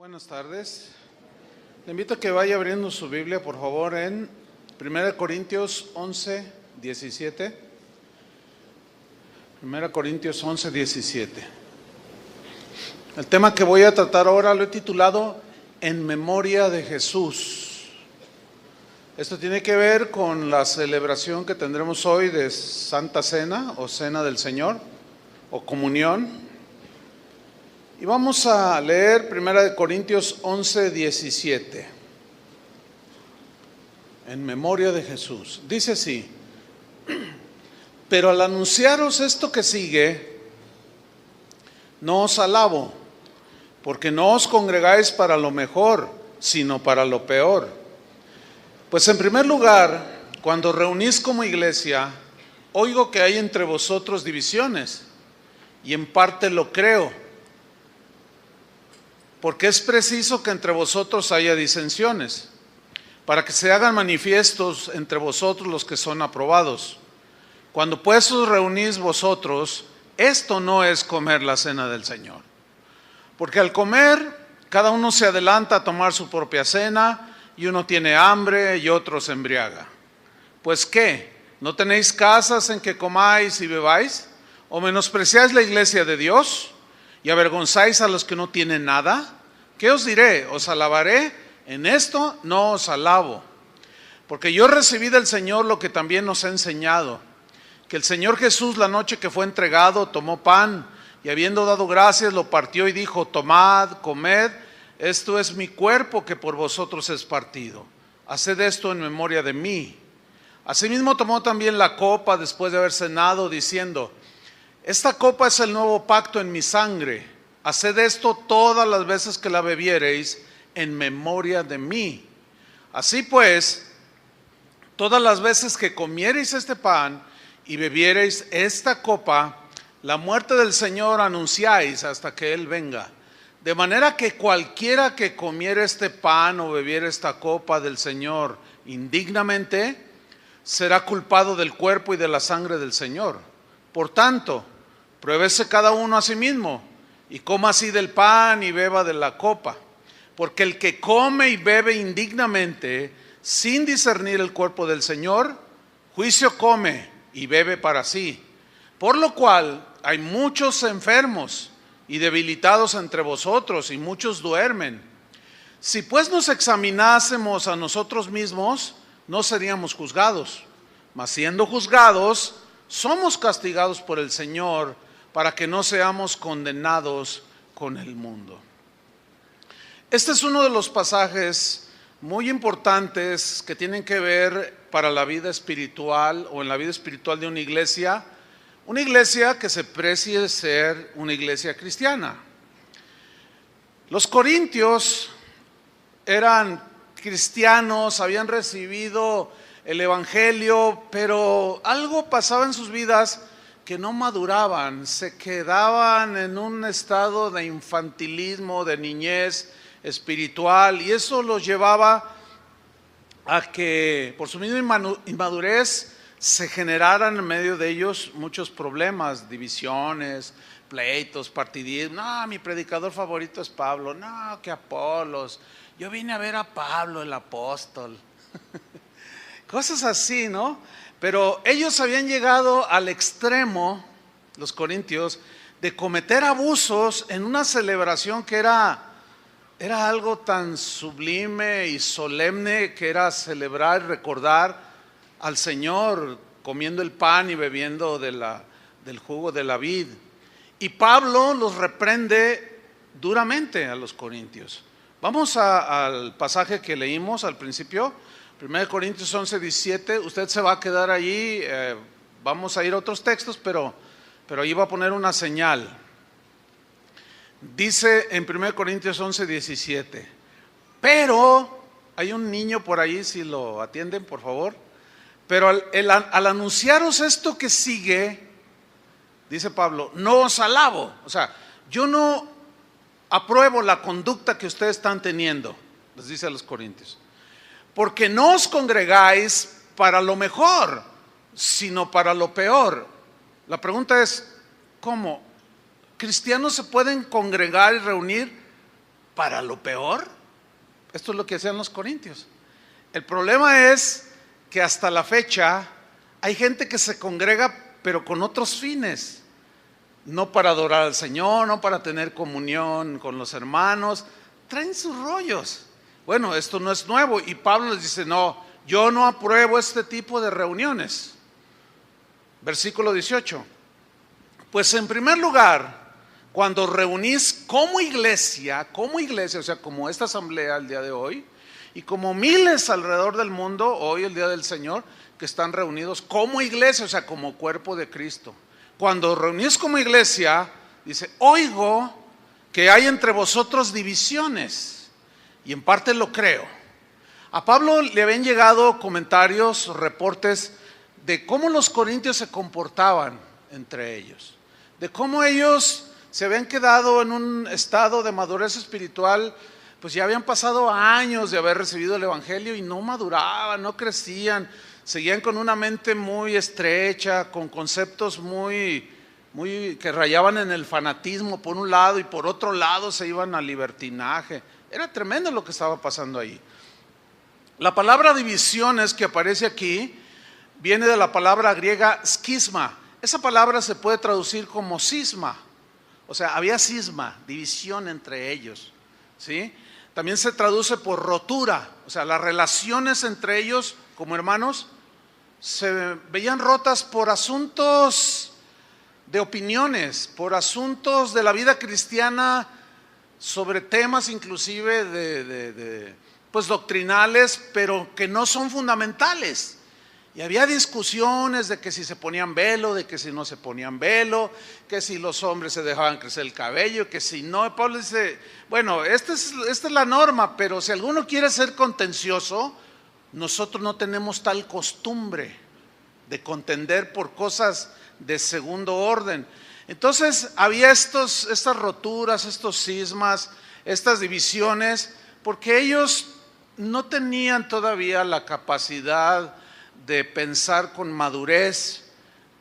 Buenas tardes. Le invito a que vaya abriendo su Biblia, por favor, en 1 Corintios 11, 17. 1 Corintios 11, 17. El tema que voy a tratar ahora lo he titulado En memoria de Jesús. Esto tiene que ver con la celebración que tendremos hoy de Santa Cena o Cena del Señor o Comunión. Y vamos a leer 1 Corintios 11, 17. En memoria de Jesús. Dice así: pero al anunciaros esto que sigue, no os alabo, porque no os congregáis para lo mejor, sino para lo peor. Pues en primer lugar, cuando reunís como iglesia, oigo que hay entre vosotros divisiones, y en parte lo creo, porque es preciso que entre vosotros haya disensiones, para que se hagan manifiestos entre vosotros los que son aprobados. Cuando pues os reunís vosotros, esto no es comer la cena del Señor. Porque al comer, cada uno se adelanta a tomar su propia cena, y uno tiene hambre y otro se embriaga. Pues ¿qué? ¿No tenéis casas en que comáis y bebáis? ¿O menospreciáis la iglesia de Dios? ¿Y avergonzáis a los que no tienen nada? ¿Qué os diré? ¿Os alabaré? En esto no os alabo. Porque yo recibí del Señor lo que también nos ha enseñado, que el Señor Jesús, la noche que fue entregado, tomó pan, y habiendo dado gracias, lo partió y dijo: tomad, comed, esto es mi cuerpo que por vosotros es partido. Haced esto en memoria de mí. Asimismo tomó también la copa después de haber cenado, diciendo: esta copa es el nuevo pacto en mi sangre. Haced esto todas las veces que la bebiereis en memoria de mí. Así pues, todas las veces que comiereis este pan y bebiereis esta copa, la muerte del Señor anunciáis hasta que Él venga. De manera que cualquiera que comiere este pan o bebiere esta copa del Señor indignamente, será culpado del cuerpo y de la sangre del Señor. Por tanto, pruébese cada uno a sí mismo, y coma así del pan y beba de la copa. Porque el que come y bebe indignamente, sin discernir el cuerpo del Señor, juicio come y bebe para sí. Por lo cual hay muchos enfermos y debilitados entre vosotros, y muchos duermen. Si pues nos examinásemos a nosotros mismos, no seríamos juzgados. Mas siendo juzgados, somos castigados por el Señor, para que no seamos condenados con el mundo. Este es uno de los pasajes muy importantes que tienen que ver para la vida espiritual o en la vida espiritual de una iglesia que se precie ser una iglesia cristiana. Los corintios eran cristianos, habían recibido el evangelio, pero algo pasaba en sus vidas que no maduraban, se quedaban en un estado de infantilismo, de niñez espiritual, y eso los llevaba a que por su misma inmadurez se generaran en medio de ellos muchos problemas, divisiones, pleitos, partidismo. No, mi predicador favorito es Pablo. No, que Apolos. Yo vine a ver a Pablo, el apóstol. Cosas así, ¿no? Pero ellos habían llegado al extremo, los corintios, de cometer abusos en una celebración que era algo tan sublime y solemne, que era celebrar y recordar al Señor comiendo el pan y bebiendo del jugo de la vid. Y Pablo los reprende duramente a los corintios. Vamos al pasaje que leímos al principio, 1 Corintios 11, 17. Usted se va a quedar allí, vamos a ir a otros textos, pero allí va a poner una señal. Dice en 1 Corintios 11, 17, pero, hay un niño por ahí, si lo atienden por favor, pero al anunciaros esto que sigue, dice Pablo, no os alabo. O sea, yo no apruebo la conducta que ustedes están teniendo, les dice a los corintios. Porque no os congregáis para lo mejor, sino para lo peor. La pregunta es, ¿cómo? ¿Cristianos se pueden congregar y reunir para lo peor. Esto es lo que hacían los corintios. El problema es que hasta la fecha hay gente que se congrega pero con otros fines. No para adorar al Señor, no para tener comunión con los hermanos. Traen sus rollos. Bueno, esto no es nuevo. Y Pablo les dice, no, yo no apruebo este tipo de reuniones. Versículo 18. Pues en primer lugar, cuando reunís como iglesia, o sea, como esta asamblea el día de hoy, y como miles alrededor del mundo, hoy el día del Señor, que están reunidos como iglesia, o sea, como cuerpo de Cristo. Cuando reunís como iglesia, dice, oigo que hay entre vosotros divisiones, y en parte lo creo. A Pablo le habían llegado comentarios, reportes de cómo los corintios se comportaban entre ellos, de cómo ellos se habían quedado en un estado de madurez espiritual, pues ya habían pasado años de haber recibido el evangelio y no maduraban, no crecían, seguían con una mente muy estrecha, con conceptos muy que rayaban en el fanatismo por un lado y por otro lado se iban al libertinaje. Era tremendo lo que estaba pasando ahí. La palabra divisiones que aparece aquí viene de la palabra griega skisma. Esa palabra se puede traducir como cisma. O sea, había cisma, división entre ellos, ¿sí? También se traduce por rotura. O sea, las relaciones entre ellos como hermanos se veían rotas por asuntos de opiniones, por asuntos de la vida cristiana, sobre temas inclusive pues doctrinales, pero que no son fundamentales. Y había discusiones de que si se ponían velo, de que si no se ponían velo, que si los hombres se dejaban crecer el cabello, que si no. Pablo dice, bueno, esta es la norma, pero si alguno quiere ser contencioso, nosotros no tenemos tal costumbre de contender por cosas de segundo orden. Entonces había estas roturas, estos cismas, estas divisiones, porque ellos no tenían todavía la capacidad de pensar con madurez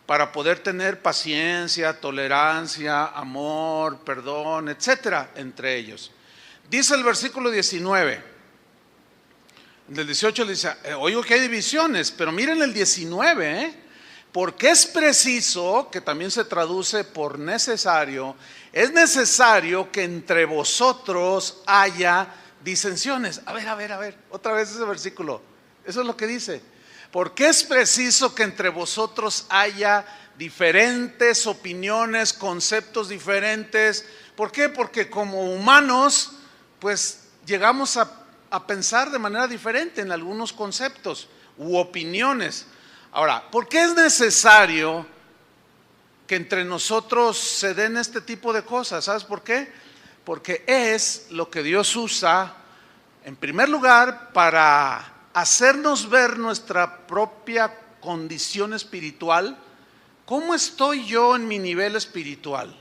para poder tener paciencia, tolerancia, amor, perdón, etcétera, entre ellos. Dice el versículo 19, del 18 le dice, oigo que hay divisiones, pero miren el 19, porque es preciso, que también se traduce por necesario, es necesario que entre vosotros haya disensiones. A ver, otra vez ese versículo, eso es lo que dice. Porque es preciso que entre vosotros haya diferentes opiniones, conceptos diferentes. ¿Por qué? Porque como humanos, pues llegamos a pensar de manera diferente en algunos conceptos u opiniones. Ahora, ¿por qué es necesario que entre nosotros se den este tipo de cosas? ¿Sabes por qué? Porque es lo que Dios usa, en primer lugar, para hacernos ver nuestra propia condición espiritual. ¿Cómo estoy yo en mi nivel espiritual?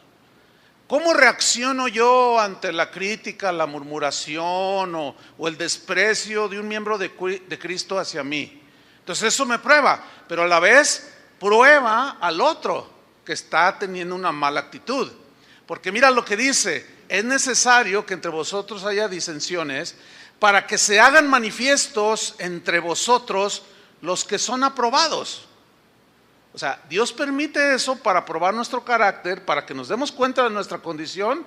¿Cómo reacciono yo ante la crítica, la murmuración o el desprecio de un miembro de Cristo hacia mí? Entonces eso me prueba, pero a la vez prueba al otro que está teniendo una mala actitud. Porque mira lo que dice, es necesario que entre vosotros haya disensiones para que se hagan manifiestos entre vosotros los que son aprobados. O sea, Dios permite eso para probar nuestro carácter, para que nos demos cuenta de nuestra condición,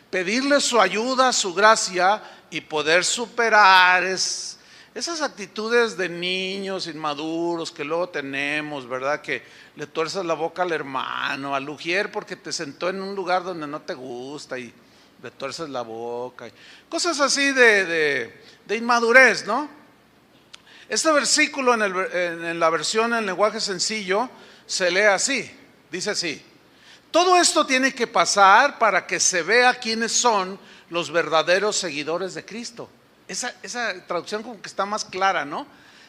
pedirle su ayuda, su gracia y poder superar esas actitudes de niños inmaduros que luego tenemos, ¿verdad? Que le tuerzas la boca al hermano, al ujier porque te sentó en un lugar donde no te gusta y le tuerces la boca. Cosas así de inmadurez, ¿no? Este versículo en la versión en lenguaje sencillo se lee así, dice así: todo esto tiene que pasar para que se vea quiénes son los verdaderos seguidores de Cristo. Esa traducción como que está más clara, ¿no?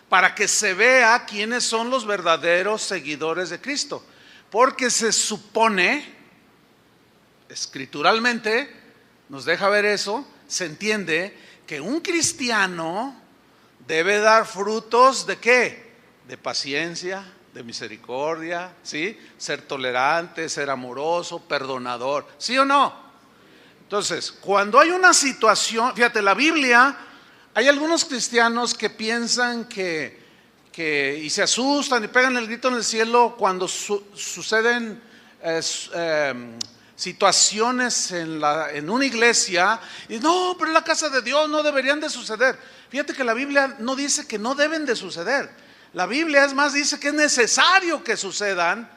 Para que se vea quiénes son los verdaderos seguidores de Cristo. Porque se supone, escrituralmente, nos deja ver eso, se entiende que un cristiano debe dar frutos ¿de qué? De paciencia, de misericordia, ¿sí? Ser tolerante, ser amoroso, perdonador, ¿sí o no? Entonces, cuando hay una situación, fíjate, la Biblia, hay algunos cristianos que piensan y se asustan y pegan el grito en el cielo cuando suceden situaciones en una iglesia, y no, pero en la casa de Dios no deberían de suceder. Fíjate que la Biblia no dice que no deben de suceder. La Biblia es más dice que es necesario que sucedan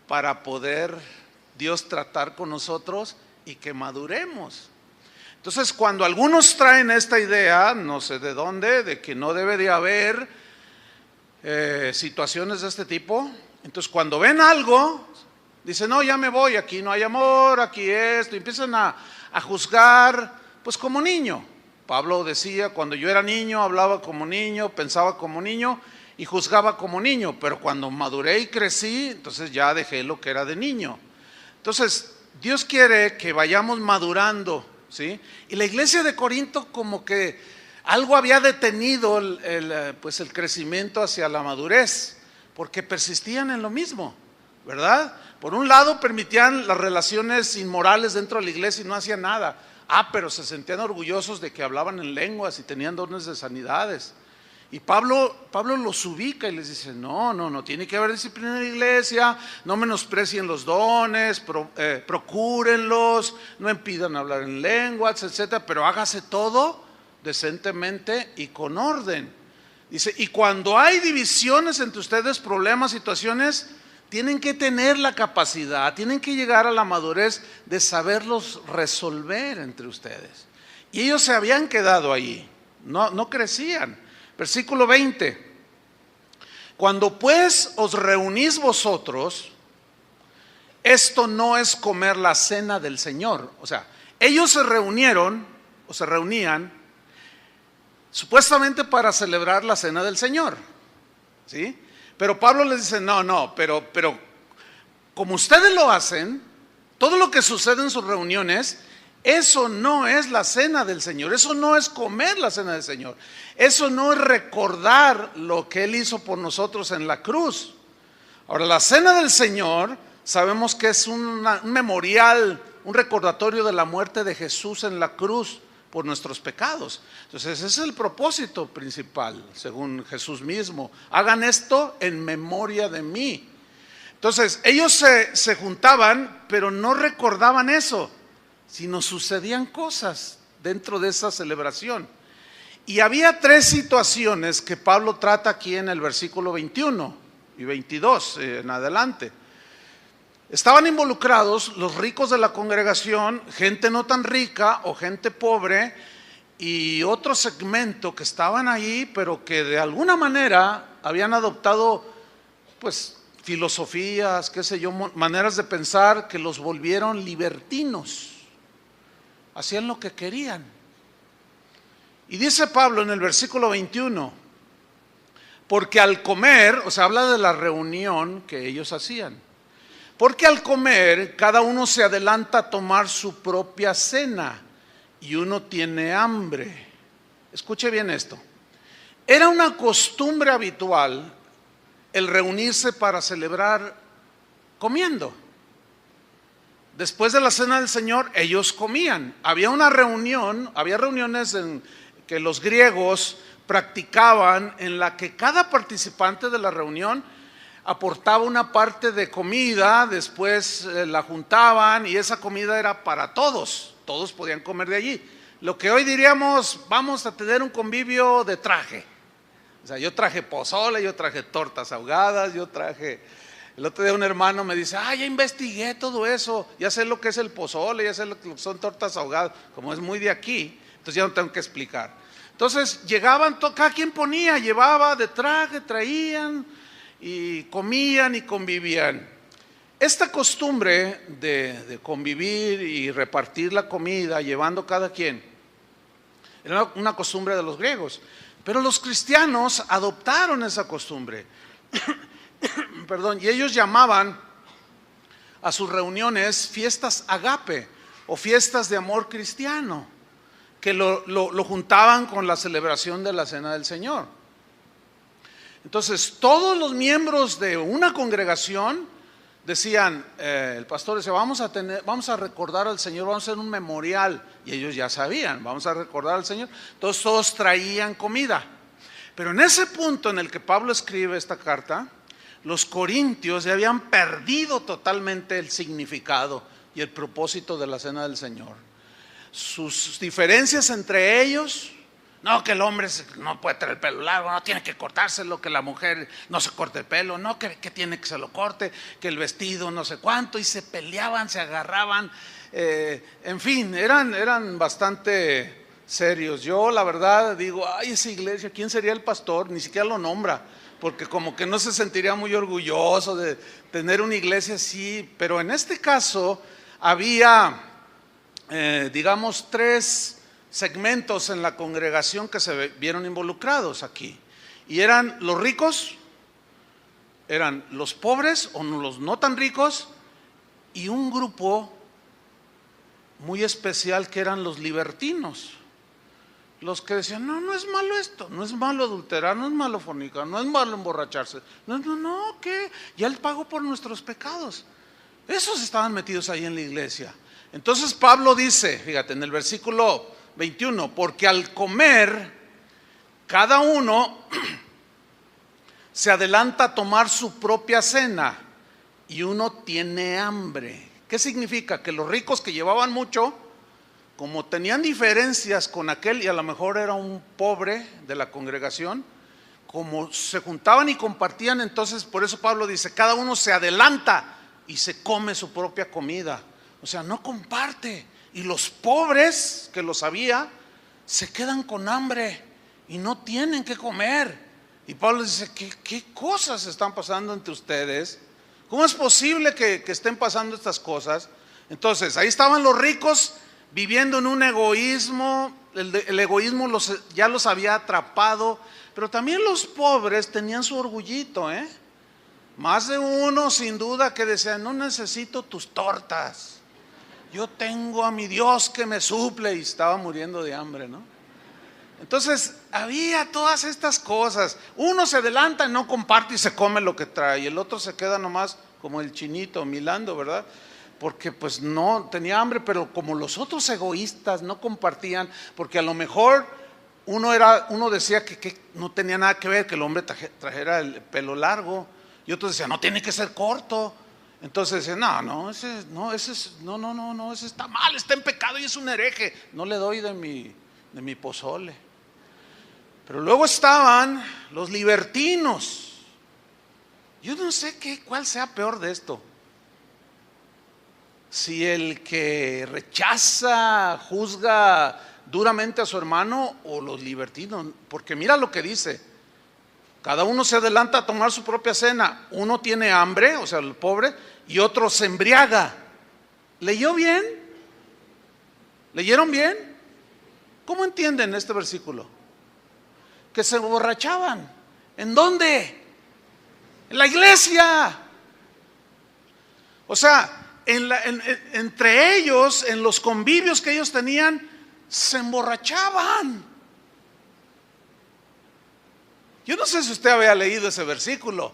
para poder Dios tratar con nosotros y que maduremos. Entonces, cuando algunos traen esta idea, no sé de dónde, de que no debe de haber situaciones de este tipo, entonces cuando ven algo, dicen, no, ya me voy, aquí no hay amor, aquí esto, y empiezan a juzgar, pues como niño. Pablo decía, cuando yo era niño, hablaba como niño, pensaba como niño y juzgaba como niño, pero cuando maduré y crecí, entonces ya dejé lo que era de niño. Entonces, Dios quiere que vayamos madurando, ¿sí? Y la iglesia de Corinto como que algo había detenido el crecimiento hacia la madurez, porque persistían en lo mismo, ¿verdad? Por un lado permitían las relaciones inmorales dentro de la iglesia y no hacían nada. Pero se sentían orgullosos de que hablaban en lenguas y tenían dones de sanidades. Y Pablo los ubica y les dice, no, tiene que haber disciplina en la iglesia, no menosprecien los dones, procúrenlos, no impidan hablar en lenguas, etcétera, pero hágase todo decentemente y con orden. Dice, y cuando hay divisiones entre ustedes, problemas, situaciones, tienen que tener la capacidad, tienen que llegar a la madurez de saberlos resolver entre ustedes. Y ellos se habían quedado ahí, no crecían. Versículo 20. Cuando pues os reunís vosotros, esto no es comer la cena del Señor. O sea, ellos se reunieron o se reunían supuestamente para celebrar la cena del Señor, ¿sí? Pero Pablo les dice, pero como ustedes lo hacen, todo lo que sucede en sus reuniones, eso no es la cena del Señor, eso no es comer la cena del Señor, eso no es recordar lo que Él hizo por nosotros en la cruz. Ahora, la cena del Señor, sabemos que es un memorial, un recordatorio de la muerte de Jesús en la cruz por nuestros pecados. Entonces ese es el propósito principal, según Jesús mismo. Hagan esto en memoria de mí. Entonces ellos se juntaban, pero no recordaban eso, sino sucedían cosas dentro de esa celebración. Y había tres situaciones que Pablo trata aquí en el versículo 21 y 22 en adelante. Estaban involucrados los ricos de la congregación, gente no tan rica o gente pobre, y otro segmento que estaban ahí, pero que de alguna manera habían adoptado pues filosofías, qué sé yo, maneras de pensar que los volvieron libertinos. Hacían lo que querían. Y dice Pablo en el versículo 21, porque al comer, o sea, habla de la reunión que ellos hacían. Porque al comer, cada uno se adelanta a tomar su propia cena y uno tiene hambre. Escuche bien esto. Era una costumbre habitual el reunirse para celebrar comiendo. Después de la cena del Señor, ellos comían. Había reuniones en que los griegos practicaban en la que cada participante de la reunión aportaba una parte de comida, después la juntaban y esa comida era para todos podían comer de allí. Lo que hoy diríamos, vamos a tener un convivio de traje. O sea, yo traje pozole, yo traje tortas ahogadas, el otro día un hermano me dice, ya investigué todo eso, ya sé lo que es el pozole, ya sé lo que son tortas ahogadas, como es muy de aquí, entonces ya no tengo que explicar. Entonces llegaban, cada quien llevaba de traje, traían y comían y convivían. Esta costumbre de convivir y repartir la comida llevando cada quien era una costumbre de los griegos, pero los cristianos adoptaron esa costumbre. Perdón, y ellos llamaban a sus reuniones fiestas agape o fiestas de amor cristiano, que lo juntaban con la celebración de la cena del Señor. Entonces todos los miembros de una congregación decían, el pastor decía, vamos a recordar al Señor, vamos a hacer un memorial. Y ellos ya sabían, vamos a recordar al Señor. Entonces todos traían comida. Pero en ese punto en el que Pablo escribe esta carta, los corintios ya habían perdido totalmente el significado y el propósito de la cena del Señor. Sus diferencias entre ellos, no, que el hombre no puede tener el pelo largo, no tiene que cortárselo, que la mujer no se corte el pelo, no, que tiene que se lo corte, que el vestido no sé cuánto, y se peleaban, se agarraban, en fin, eran bastante serios. Yo la verdad digo, ay, esa iglesia, ¿quién sería el pastor? Ni siquiera lo nombra, porque como que no se sentiría muy orgulloso de tener una iglesia así. Pero en este caso había, digamos, 3 segmentos en la congregación que se vieron involucrados aquí. Y eran los ricos, eran los pobres o los no tan ricos, y un grupo muy especial que eran los libertinos. Los que decían, no es malo esto, no es malo adulterar, no es malo fornicar, no es malo emborracharse. No, ¿qué? Ya Él pagó por nuestros pecados. Esos estaban metidos ahí en la iglesia. Entonces Pablo dice, fíjate, en el versículo 21, porque al comer, cada uno se adelanta a tomar su propia cena y uno tiene hambre. ¿Qué significa? Que los ricos que llevaban mucho, como tenían diferencias con aquel y a lo mejor era un pobre de la congregación, como se juntaban y compartían, entonces por eso Pablo dice, cada uno se adelanta y se come su propia comida. O sea, no comparte. Y los pobres, que lo sabía, se quedan con hambre y no tienen que comer. Y Pablo dice, ¿qué cosas están pasando entre ustedes? ¿Cómo es posible que estén pasando estas cosas? Entonces, ahí estaban los ricos viviendo en un egoísmo, el egoísmo ya los había atrapado, pero también los pobres tenían su orgullito, Más de uno sin duda que decía, no necesito tus tortas, yo tengo a mi Dios que me suple, y estaba muriendo de hambre, ¿no? Entonces había todas estas cosas. Uno se adelanta y no comparte y se come lo que trae, y el otro se queda nomás como el chinito milando, ¿verdad? Porque pues no tenía hambre, pero como los otros egoístas no compartían, porque a lo mejor uno decía que no tenía nada que ver que el hombre trajera el pelo largo, y otros decían, no, tiene que ser corto. Entonces decían, ese está mal, está en pecado y es un hereje, no le doy de mi pozole. Pero luego estaban los libertinos. Yo no sé cuál sea peor de esto. Si el que rechaza, juzga duramente a su hermano, o los libertinos. Porque mira lo que dice, cada uno se adelanta a tomar su propia cena. Uno tiene hambre, o sea el pobre, y otro se embriaga. ¿Leyó bien? ¿Leyeron bien? ¿Cómo entienden este versículo? Que se emborrachaban. ¿En dónde? En la iglesia. O sea, entre ellos, en los convivios que ellos tenían, se emborrachaban. Yo no sé si usted había leído ese versículo.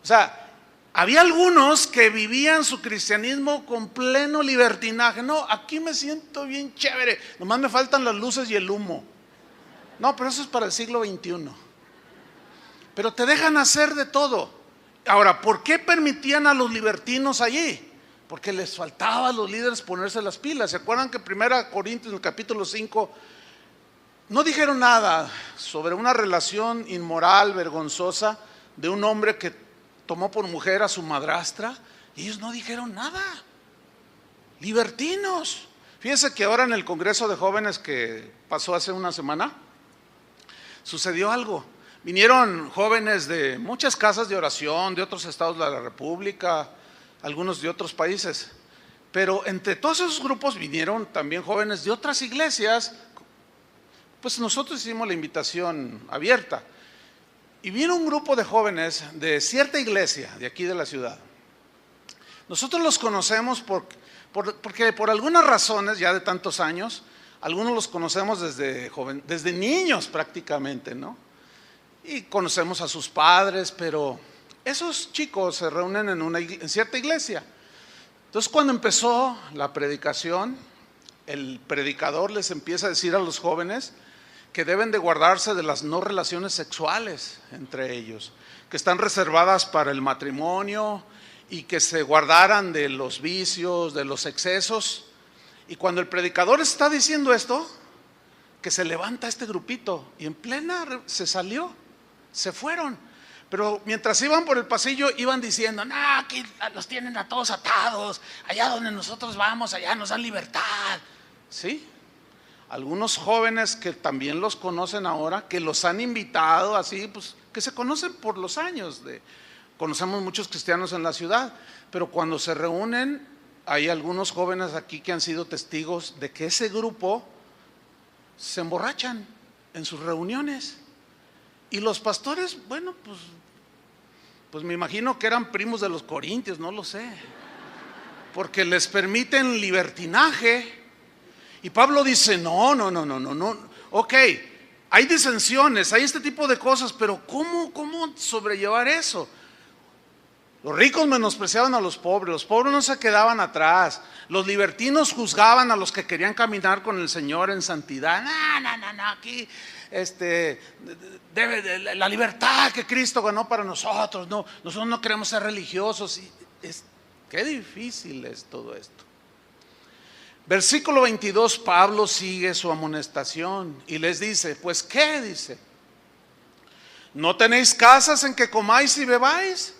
O sea, había algunos que vivían su cristianismo con pleno libertinaje. No, aquí me siento bien chévere, nomás me faltan las luces y el humo. No, pero eso es para el siglo XXI. Pero te dejan hacer de todo. Ahora, ¿por qué permitían a los libertinos allí? Porque les faltaba a los líderes ponerse las pilas. ¿Se acuerdan que 1 Corintios en el capítulo 5 no dijeron nada sobre una relación inmoral, vergonzosa, de un hombre que tomó por mujer a su madrastra? Y ellos no dijeron nada. Libertinos. Fíjense que ahora en el Congreso de Jóvenes que pasó hace una semana, sucedió algo. Vinieron jóvenes de muchas casas de oración, de otros estados de la República, algunos de otros países, pero entre todos esos grupos vinieron también jóvenes de otras iglesias. Pues nosotros hicimos la invitación abierta y vino un grupo de jóvenes de cierta iglesia de aquí de la ciudad. Nosotros los conocemos porque por algunas razones, ya de tantos años, algunos los conocemos desde niños prácticamente, ¿no? Y conocemos a sus padres, pero esos chicos se reúnen en cierta iglesia. Entonces, cuando empezó la predicación, el predicador les empieza a decir a los jóvenes que deben de guardarse de las no relaciones sexuales entre ellos, que están reservadas para el matrimonio y que se guardaran de los vicios, de los excesos. Y cuando el predicador está diciendo esto, que se levanta este grupito y en plena se salió, se fueron. Pero mientras iban por el pasillo iban diciendo: no, aquí los tienen a todos atados, allá donde nosotros vamos, allá nos dan libertad. ¿Sí? Algunos jóvenes que también los conocen ahora, que los han invitado así, pues que se conocen por los años. Conocemos muchos cristianos en la ciudad, pero cuando se reúnen, hay algunos jóvenes aquí que han sido testigos de que ese grupo se emborrachan en sus reuniones. Y los pastores, bueno, pues me imagino que eran primos de los corintios, no lo sé, porque les permiten libertinaje. Y Pablo dice: no, ok, hay disensiones, hay este tipo de cosas, pero ¿cómo sobrellevar eso? Los ricos menospreciaban a los pobres no se quedaban atrás, los libertinos juzgaban a los que querían caminar con el Señor en santidad. No, aquí la libertad que Cristo ganó para nosotros, nosotros no queremos ser religiosos. Qué difícil es todo esto. Versículo 22, Pablo sigue su amonestación y les dice: pues ¿qué? Dice: ¿no tenéis casas en que comáis y bebáis?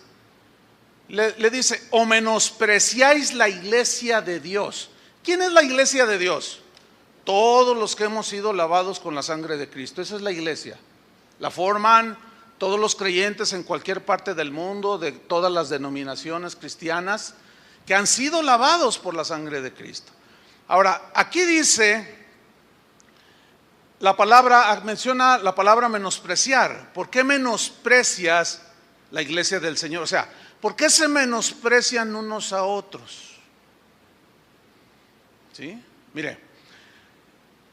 Le dice: o menospreciáis la iglesia de Dios. ¿Quién es la iglesia de Dios? Todos los que hemos sido lavados con la sangre de Cristo. Esa es la iglesia. La forman todos los creyentes en cualquier parte del mundo, de todas las denominaciones cristianas, que han sido lavados por la sangre de Cristo. Ahora, aquí dice la palabra, menciona la palabra menospreciar. ¿Por qué menosprecias la iglesia del Señor? O sea, ¿por qué se menosprecian unos a otros? ¿Sí? Mire,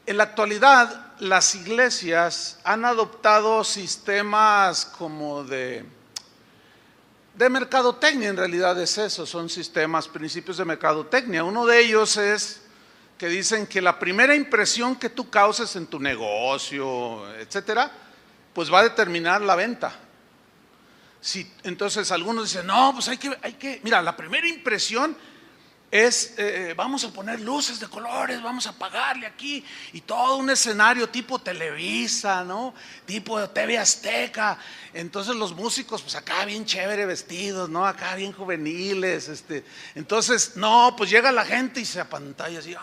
en la actualidad las iglesias han adoptado sistemas como de mercadotecnia. En realidad es eso, son sistemas, principios de mercadotecnia. Uno de ellos es que dicen que la primera impresión que tú causes en tu negocio, etcétera, pues va a determinar la venta. Sí, entonces algunos dicen: no, pues hay que, mira, la primera impresión es, vamos a poner luces de colores, vamos a pagarle aquí, y todo un escenario tipo Televisa, ¿no? Tipo TV Azteca. Entonces los músicos, pues acá bien chévere vestidos, ¿no? Acá bien juveniles, Entonces, no, pues llega la gente y se apantalla así,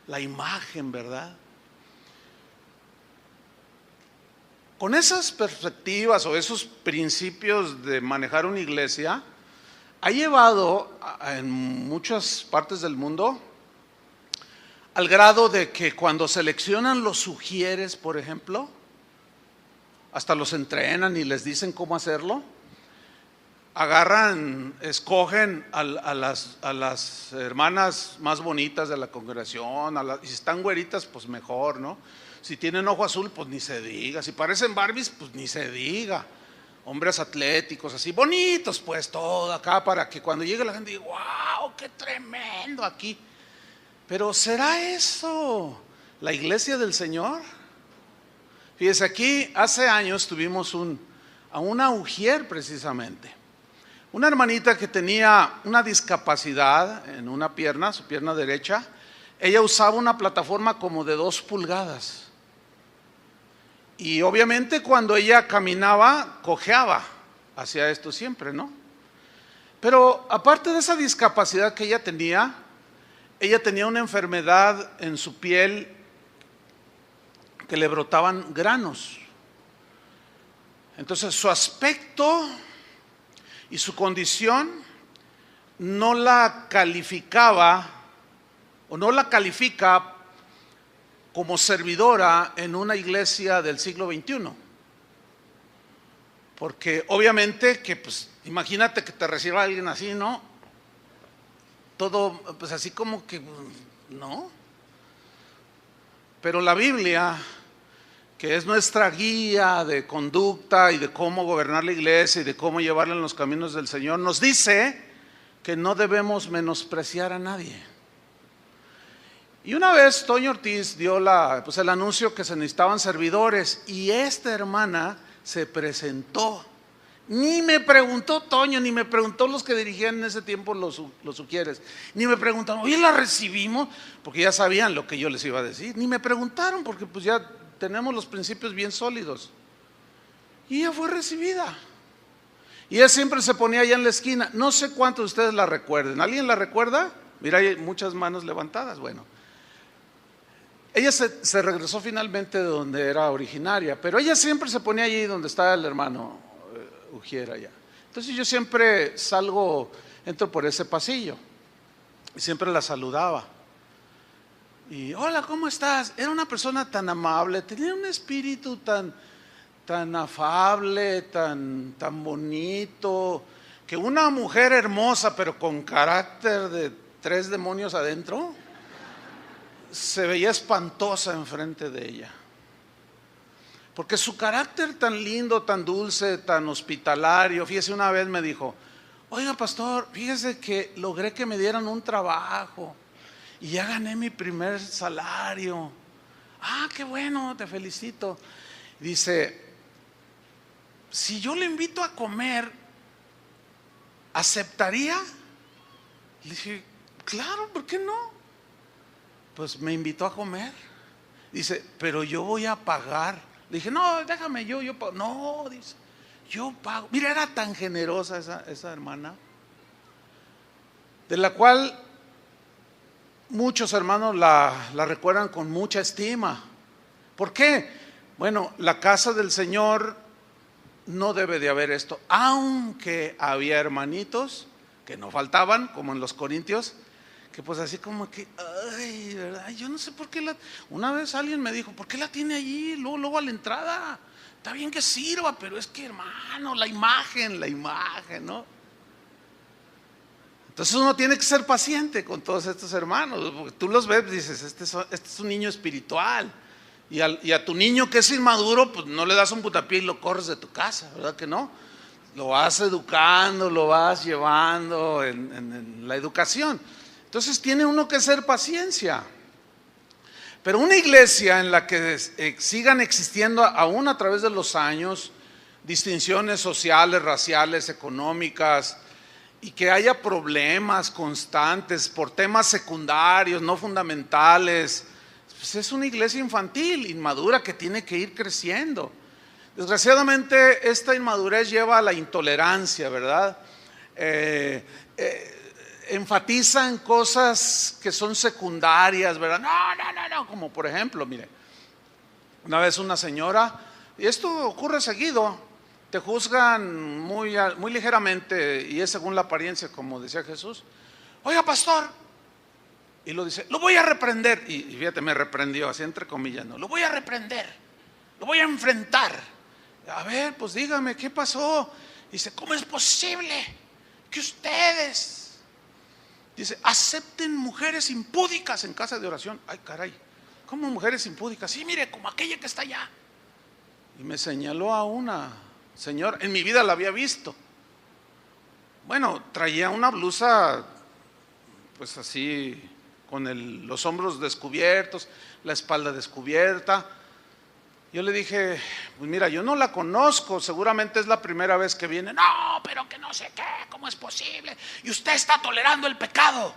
la imagen, ¿verdad? Con esas perspectivas o esos principios de manejar una iglesia, ha llevado en muchas partes del mundo al grado de que cuando seleccionan los sugieres, por ejemplo, hasta los entrenan y les dicen cómo hacerlo. Escogen a las hermanas más bonitas de la congregación, y si están güeritas, pues mejor, ¿no? Si tienen ojo azul, pues ni se diga. Si parecen Barbies, pues ni se diga. Hombres atléticos, así bonitos, pues todo acá, para que cuando llegue la gente diga: ¡wow, qué tremendo aquí! Pero ¿será eso la iglesia del Señor? Fíjese, aquí hace años tuvimos a una ujier precisamente. Una hermanita que tenía una discapacidad en una pierna, su pierna derecha. Ella usaba una plataforma como de 2 pulgadas. Y obviamente cuando ella caminaba, cojeaba. Hacía esto siempre, ¿no? Pero aparte de esa discapacidad que ella tenía una enfermedad en su piel que le brotaban granos. Entonces su aspecto y su condición no la calificaba o no la califica como servidora en una iglesia del siglo XXI. Porque obviamente que, pues, imagínate que te reciba alguien así, ¿no? Todo, pues así como que, ¿no? Pero la Biblia que es nuestra guía de conducta y de cómo gobernar la iglesia y de cómo llevarla en los caminos del Señor, nos dice que no debemos menospreciar a nadie. Y una vez Toño Ortiz dio el anuncio que se necesitaban servidores y esta hermana se presentó. Ni me preguntó Toño, ni me preguntó los que dirigían en ese tiempo los Ujieres, ni me preguntaron, oye, ¿la recibimos? Porque ya sabían lo que yo les iba a decir. Ni me preguntaron porque pues ya tenemos los principios bien sólidos. Y ella fue recibida. Y ella siempre se ponía allá en la esquina. No sé cuántos de ustedes la recuerden. ¿Alguien la recuerda? Mira, hay muchas manos levantadas. Bueno, ella se regresó finalmente de donde era originaria, pero ella siempre se ponía allí donde estaba el hermano Ujier allá. Entonces yo siempre entro por ese pasillo y siempre la saludaba. Y hola, ¿cómo estás? Era una persona tan amable, tenía un espíritu tan afable, tan bonito, que una mujer hermosa pero con carácter de 3 demonios adentro se veía espantosa enfrente de ella, porque su carácter tan lindo, tan dulce, tan hospitalario. Fíjese, una vez me dijo, oiga pastor, fíjese que logré que me dieran un trabajo y ya gané mi primer salario. Ah, qué bueno, te felicito. Dice, si yo le invito a comer, ¿aceptaría? Le dije, claro, ¿por qué no? Pues me invitó a comer. Dice, pero yo voy a pagar. Le dije, no, déjame, yo pago. No, dice, yo pago. Mira, era tan generosa esa hermana, de la cual muchos hermanos la recuerdan con mucha estima. ¿Por qué? Bueno, la casa del Señor no debe de haber esto, aunque había hermanitos que no faltaban, como en los Corintios, que pues así como que, ay, ¿verdad? Yo no sé por qué una vez alguien me dijo, ¿por qué la tiene allí, luego a la entrada? Está bien que sirva, pero es que, hermano, la imagen, ¿no? Entonces uno tiene que ser paciente con todos estos hermanos, porque tú los ves y dices, este es un niño espiritual, y a tu niño que es inmaduro, pues no le das un putapié y lo corres de tu casa, ¿verdad que no? Lo vas educando, lo vas llevando en la educación. Entonces tiene uno que ser paciencia. Pero una iglesia en la que sigan existiendo aún a través de los años distinciones sociales, raciales, económicas, y que haya problemas constantes por temas secundarios, no fundamentales, pues es una iglesia infantil, inmadura, que tiene que ir creciendo. Desgraciadamente esta inmadurez lleva a la intolerancia, ¿verdad? Enfatiza en cosas que son secundarias, ¿verdad? No, como por ejemplo, mire, una vez una señora, y esto ocurre seguido, te juzgan muy ligeramente, y es según la apariencia, como decía Jesús. Oiga, pastor, y lo dice, lo voy a reprender, y fíjate, me reprendió, así entre comillas, no, lo voy a reprender, lo voy a enfrentar. A ver, pues dígame, ¿qué pasó? Dice, ¿cómo es posible que ustedes, dice, acepten mujeres impúdicas en casa de oración? Ay, caray, ¿cómo mujeres impúdicas? Sí, mire, como aquella que está allá. Y me señaló a una señora, en mi vida la había visto. Bueno, traía una blusa, pues así, con los hombros descubiertos, la espalda descubierta. Yo le dije, pues mira, yo no la conozco, seguramente es la primera vez que viene. No, pero que no sé qué, ¿cómo es posible? Y usted está tolerando el pecado.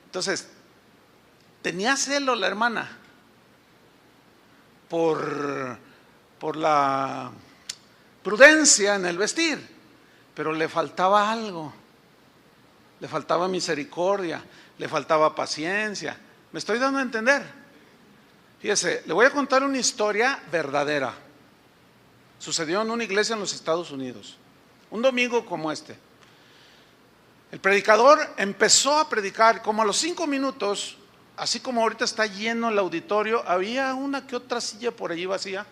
Entonces, tenía celo la hermana por la prudencia en el vestir, pero le faltaba algo, le faltaba misericordia, le faltaba paciencia. ¿Me estoy dando a entender? Fíjese, le voy a contar una historia verdadera. Sucedió en una iglesia en los Estados Unidos, un domingo como este. El predicador empezó a predicar, como a los 5 minutos, así como ahorita está lleno el auditorio, había una que otra silla por allí vacía,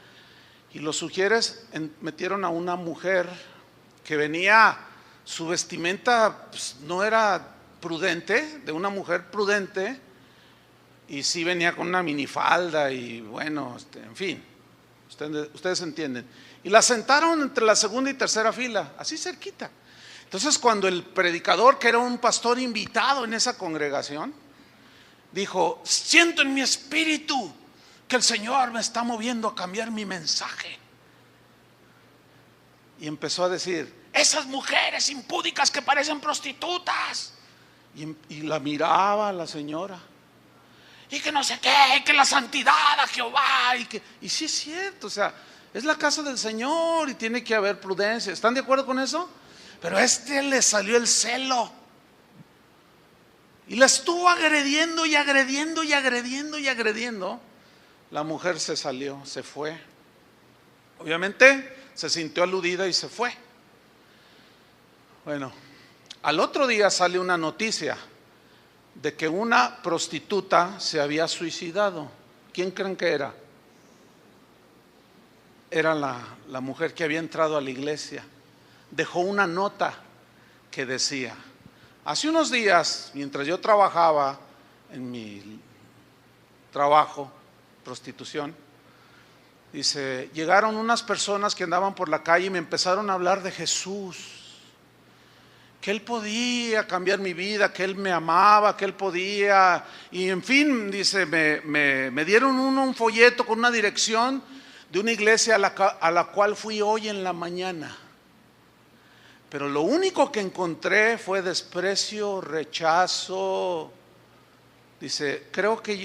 y los Ujieres metieron a una mujer que venía, su vestimenta pues, no era prudente, de una mujer prudente, y sí venía con una minifalda y bueno, en fin, ustedes entienden. Y la sentaron entre la segunda y tercera fila, así cerquita. Entonces cuando el predicador, que era un pastor invitado en esa congregación, dijo: siento en mi espíritu que el Señor me está moviendo a cambiar mi mensaje. Y empezó a decir: esas mujeres impúdicas que parecen prostitutas. Y la miraba la señora. Y que no sé qué, y que la santidad a Jehová. Y sí es cierto, o sea, es la casa del Señor y tiene que haber prudencia. ¿Están de acuerdo con eso? Pero a este le salió el celo. Y la estuvo agrediendo y agrediendo y agrediendo y agrediendo. La mujer se salió, se fue. Obviamente se sintió aludida y se fue. Bueno, al otro día sale una noticia de que una prostituta se había suicidado. ¿Quién creen que era? Era la mujer que había entrado a la iglesia. Dejó una nota que decía: hace unos días, mientras yo trabajaba en mi trabajo, prostitución, dice, llegaron unas personas que andaban por la calle y me empezaron a hablar de Jesús, que Él podía cambiar mi vida, que Él me amaba, que Él podía, y en fin, dice, me dieron un folleto con una dirección de una iglesia a la cual fui hoy en la mañana. Pero lo único que encontré fue desprecio, rechazo. Dice, creo que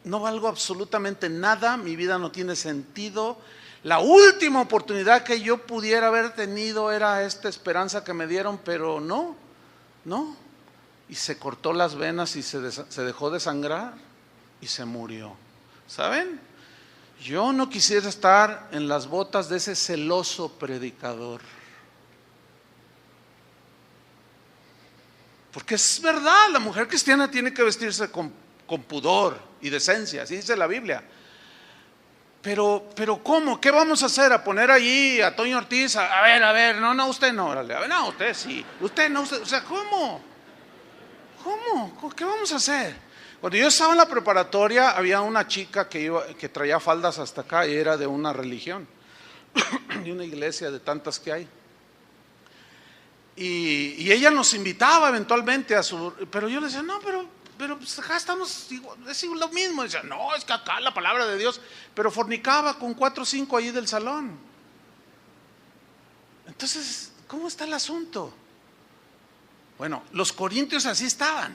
no valgo absolutamente nada, mi vida no tiene sentido. La última oportunidad que yo pudiera haber tenido era esta esperanza que me dieron, pero no. Y se cortó las venas y se dejó de sangrar y se murió. ¿Saben? Yo no quisiera estar en las botas de ese celoso predicador. Porque es verdad, la mujer cristiana tiene que vestirse con pudor y decencia, así dice la Biblia. Pero ¿cómo? ¿Qué vamos a hacer? ¿A poner allí a Toño Ortiz? A ver, no, usted no, órale, a ver, no, usted sí, usted no, usted, o sea, ¿cómo? ¿Qué vamos a hacer? Cuando yo estaba en la preparatoria había una chica que traía faldas hasta acá y era de una religión, de una iglesia de tantas que hay. Y ella nos invitaba eventualmente pero yo le decía, no, pero pues acá estamos, es lo mismo. Decía, no, es que acá la palabra de Dios, pero fornicaba con 4 o 5 allí del salón. Entonces, ¿cómo está el asunto? Bueno, los corintios así estaban.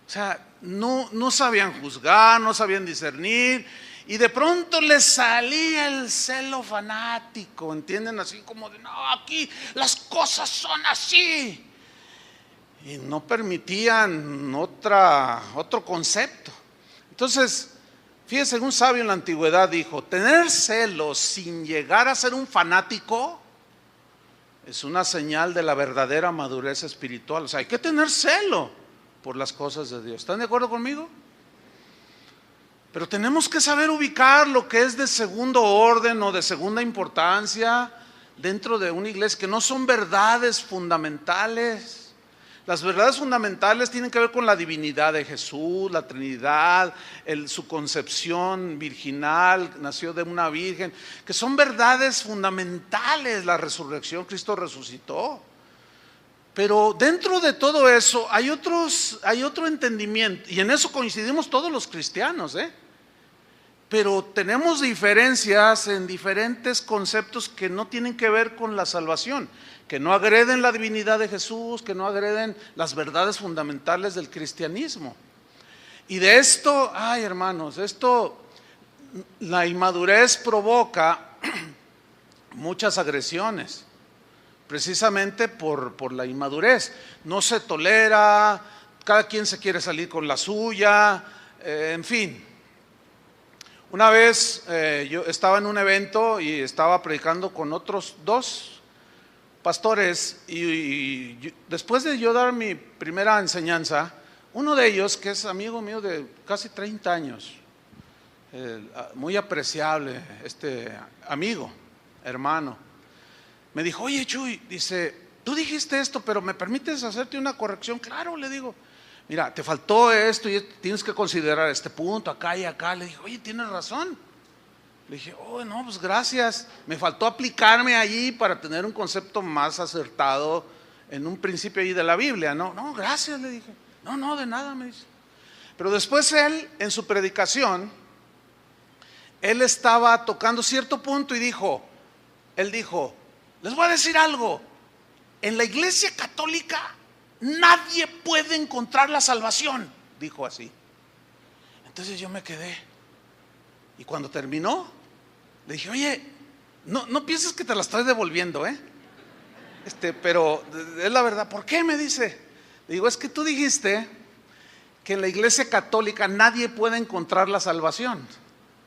O sea, no sabían juzgar, no sabían discernir. Y de pronto les salía el celo fanático, ¿entienden? Así como de, no, aquí las cosas son así. Y no permitían otro concepto. Entonces, fíjense, un sabio en la antigüedad dijo, tener celos sin llegar a ser un fanático es una señal de la verdadera madurez espiritual. O sea, hay que tener celo por las cosas de Dios. ¿Están de acuerdo conmigo? Pero tenemos que saber ubicar lo que es de segundo orden o de segunda importancia dentro de una iglesia, que no son verdades fundamentales. Las verdades fundamentales tienen que ver con la divinidad de Jesús, la Trinidad, su concepción virginal, nació de una virgen, que son verdades fundamentales. La resurrección, Cristo resucitó. Pero dentro de todo eso hay otro entendimiento, y en eso coincidimos todos los cristianos, pero tenemos diferencias en diferentes conceptos que no tienen que ver con la salvación, que no agreden la divinidad de Jesús, que no agreden las verdades fundamentales del cristianismo. Y de esto, hermanos, la inmadurez provoca muchas agresiones. Precisamente por la inmadurez, no se tolera, cada quien se quiere salir con la suya, en fin. Una vez yo estaba en un evento y estaba predicando con otros 2 pastores y después de yo dar mi primera enseñanza, uno de ellos, que es amigo mío de casi 30 años, muy apreciable, amigo, hermano, me dijo, oye Chuy, dice, tú dijiste esto, pero ¿me permites hacerte una corrección? Claro, le digo, mira, te faltó esto y tienes que considerar este punto acá y acá. Le dije, oye, tienes razón. Le dije, oh, no, pues gracias. Me faltó aplicarme allí para tener un concepto más acertado en un principio ahí de la Biblia. No, no, gracias, le dije. No, no, de nada, me dice. Pero después él, en su predicación, él estaba tocando cierto punto y él dijo, les voy a decir algo, en la iglesia católica nadie puede encontrar la salvación, dijo así. Entonces yo me quedé, y cuando terminó, le dije, oye, no pienses que te la estoy devolviendo, pero es la verdad. ¿Por qué? Me dice. Le digo, es que tú dijiste que en la iglesia católica nadie puede encontrar la salvación.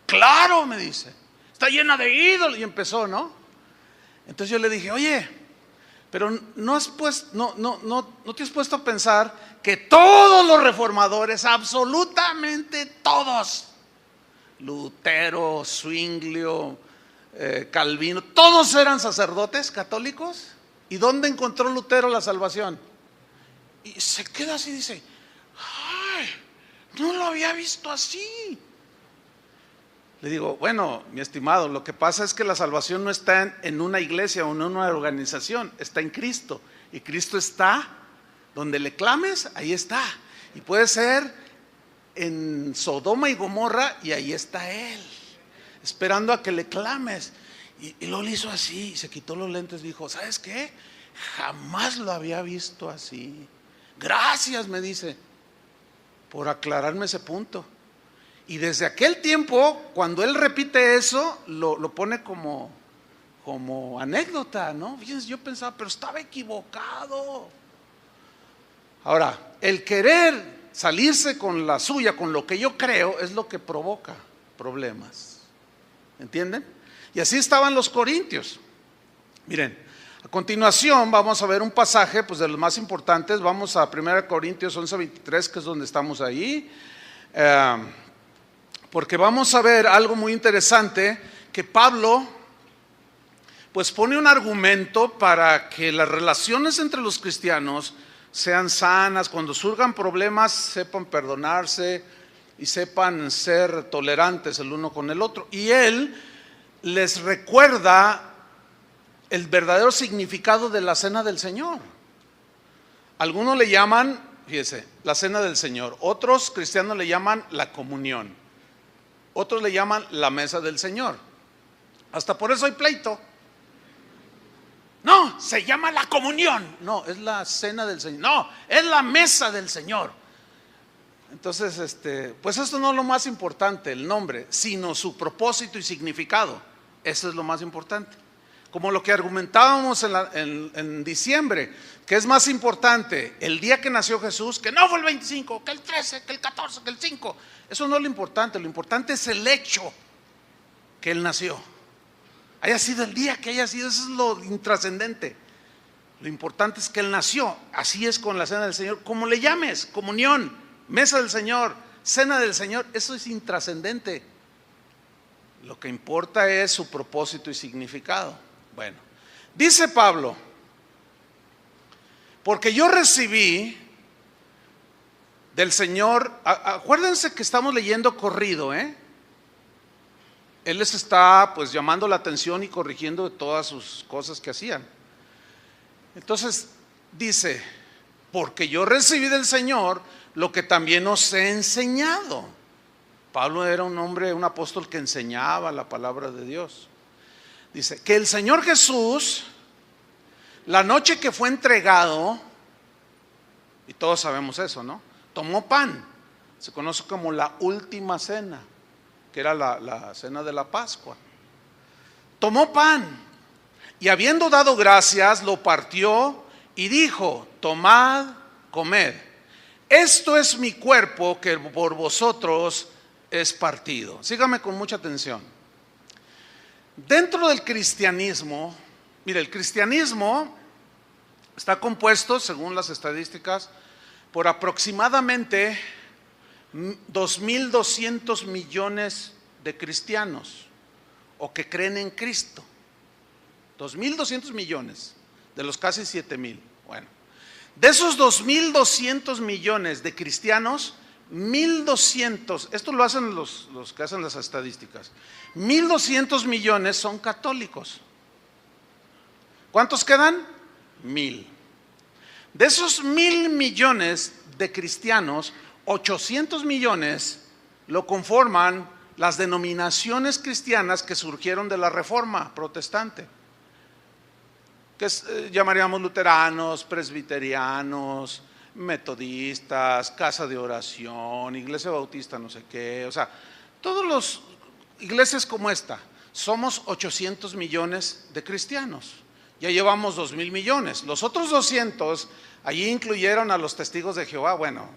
Claro, me dice, está llena de ídolos. Y empezó, ¿no? Entonces yo le dije, oye, pero no te has puesto a pensar que todos los reformadores, absolutamente todos, Lutero, Zwinglio, Calvino, todos eran sacerdotes católicos. ¿Y dónde encontró Lutero la salvación? Y se queda así y dice, ay, no lo había visto así. Le digo, bueno, mi estimado, lo que pasa es que la salvación no está en una iglesia o en una organización, está en Cristo. Y Cristo está donde le clames, ahí está. Y puede ser en Sodoma y Gomorra y ahí está Él, esperando a que le clames. Y lo hizo así, y se quitó los lentes y dijo, ¿sabes qué? Jamás lo había visto así. Gracias, me dice, por aclararme ese punto. Y desde aquel tiempo, cuando él repite eso, lo pone como anécdota, ¿no? Fíjense, yo pensaba, pero estaba equivocado. Ahora, el querer salirse con la suya, con lo que yo creo, es lo que provoca problemas. ¿Entienden? Y así estaban los corintios. Miren, a continuación vamos a ver un pasaje pues de los más importantes. Vamos a 1 Corintios 11:23, que es donde estamos ahí. Porque vamos a ver algo muy interesante, que Pablo pues pone un argumento para que las relaciones entre los cristianos sean sanas. Cuando surjan problemas, sepan perdonarse y sepan ser tolerantes el uno con el otro. Y él les recuerda el verdadero significado de la cena del Señor. Algunos le llaman, fíjese, la cena del Señor. Otros cristianos le llaman la comunión. Otros le llaman la mesa del Señor. Hasta por eso hay pleito. No, se llama la comunión. No, es la cena del Señor. No, es la mesa del Señor. Entonces, pues esto no es lo más importante, el nombre, sino su propósito y significado. Eso es lo más importante. Como lo que argumentábamos en diciembre, que es más importante el día que nació Jesús, que no fue el 25, que el 13, que el 14, que el 5. Eso no es lo importante es el hecho que Él nació. Haya sido el día que haya sido, eso es lo intrascendente. Lo importante es que Él nació. Así es con la cena del Señor, como le llames, comunión, mesa del Señor, cena del Señor, eso es intrascendente. Lo que importa es su propósito y significado. Bueno, dice Pablo, porque yo recibí del Señor, acuérdense que estamos leyendo corrido, Él les está pues llamando la atención y corrigiendo de todas sus cosas que hacían. Entonces dice, porque yo recibí del Señor lo que también os he enseñado. Pablo era un hombre, un apóstol que enseñaba la palabra de Dios. Dice, que el Señor Jesús, la noche que fue entregado, y todos sabemos eso, ¿no? Tomó pan, se conoce como la última cena, que era la cena de la Pascua. Tomó pan y habiendo dado gracias, lo partió y dijo, tomad, comed. Esto es mi cuerpo que por vosotros es partido. Sígame con mucha atención. Dentro del cristianismo, mire, el cristianismo está compuesto, según las estadísticas, por aproximadamente 2.200 millones de cristianos o que creen en Cristo. 2.200 millones de los casi 7.000. Bueno, De esos 2.200 millones de cristianos, 1.200, esto lo hacen los que hacen las estadísticas, 1.200 millones son católicos. ¿Cuántos quedan? 1.000. De esos 1.000 millones de cristianos, 800 millones lo conforman las denominaciones cristianas que surgieron de la Reforma protestante, que llamaríamos luteranos, presbiterianos, metodistas, casa de oración, iglesia bautista, no sé qué, o sea, todas las iglesias como esta. Somos 800 millones de cristianos, ya llevamos 2.000 millones. Los otros 200, allí incluyeron a los testigos de Jehová, bueno,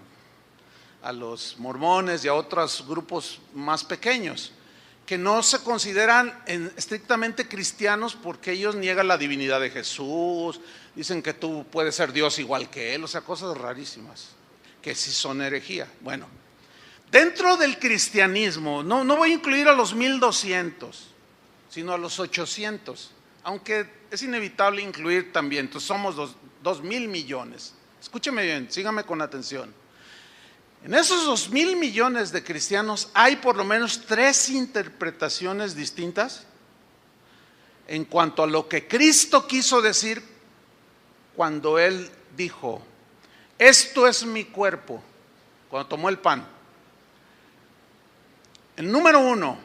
a los mormones y a otros grupos más pequeños, que no se consideran estrictamente cristianos porque ellos niegan la divinidad de Jesús, dicen que tú puedes ser Dios igual que Él, o sea, cosas rarísimas, que sí son herejía. Bueno, dentro del cristianismo, no voy a incluir a los 1.200, sino a los 800, aunque es inevitable incluir también, entonces somos 2.000 millones. Escúcheme bien, sígame con atención. En esos 2.000 millones de cristianos hay por lo menos 3 interpretaciones distintas en cuanto a lo que Cristo quiso decir cuando Él dijo: esto es mi cuerpo, cuando tomó el pan. El número 1,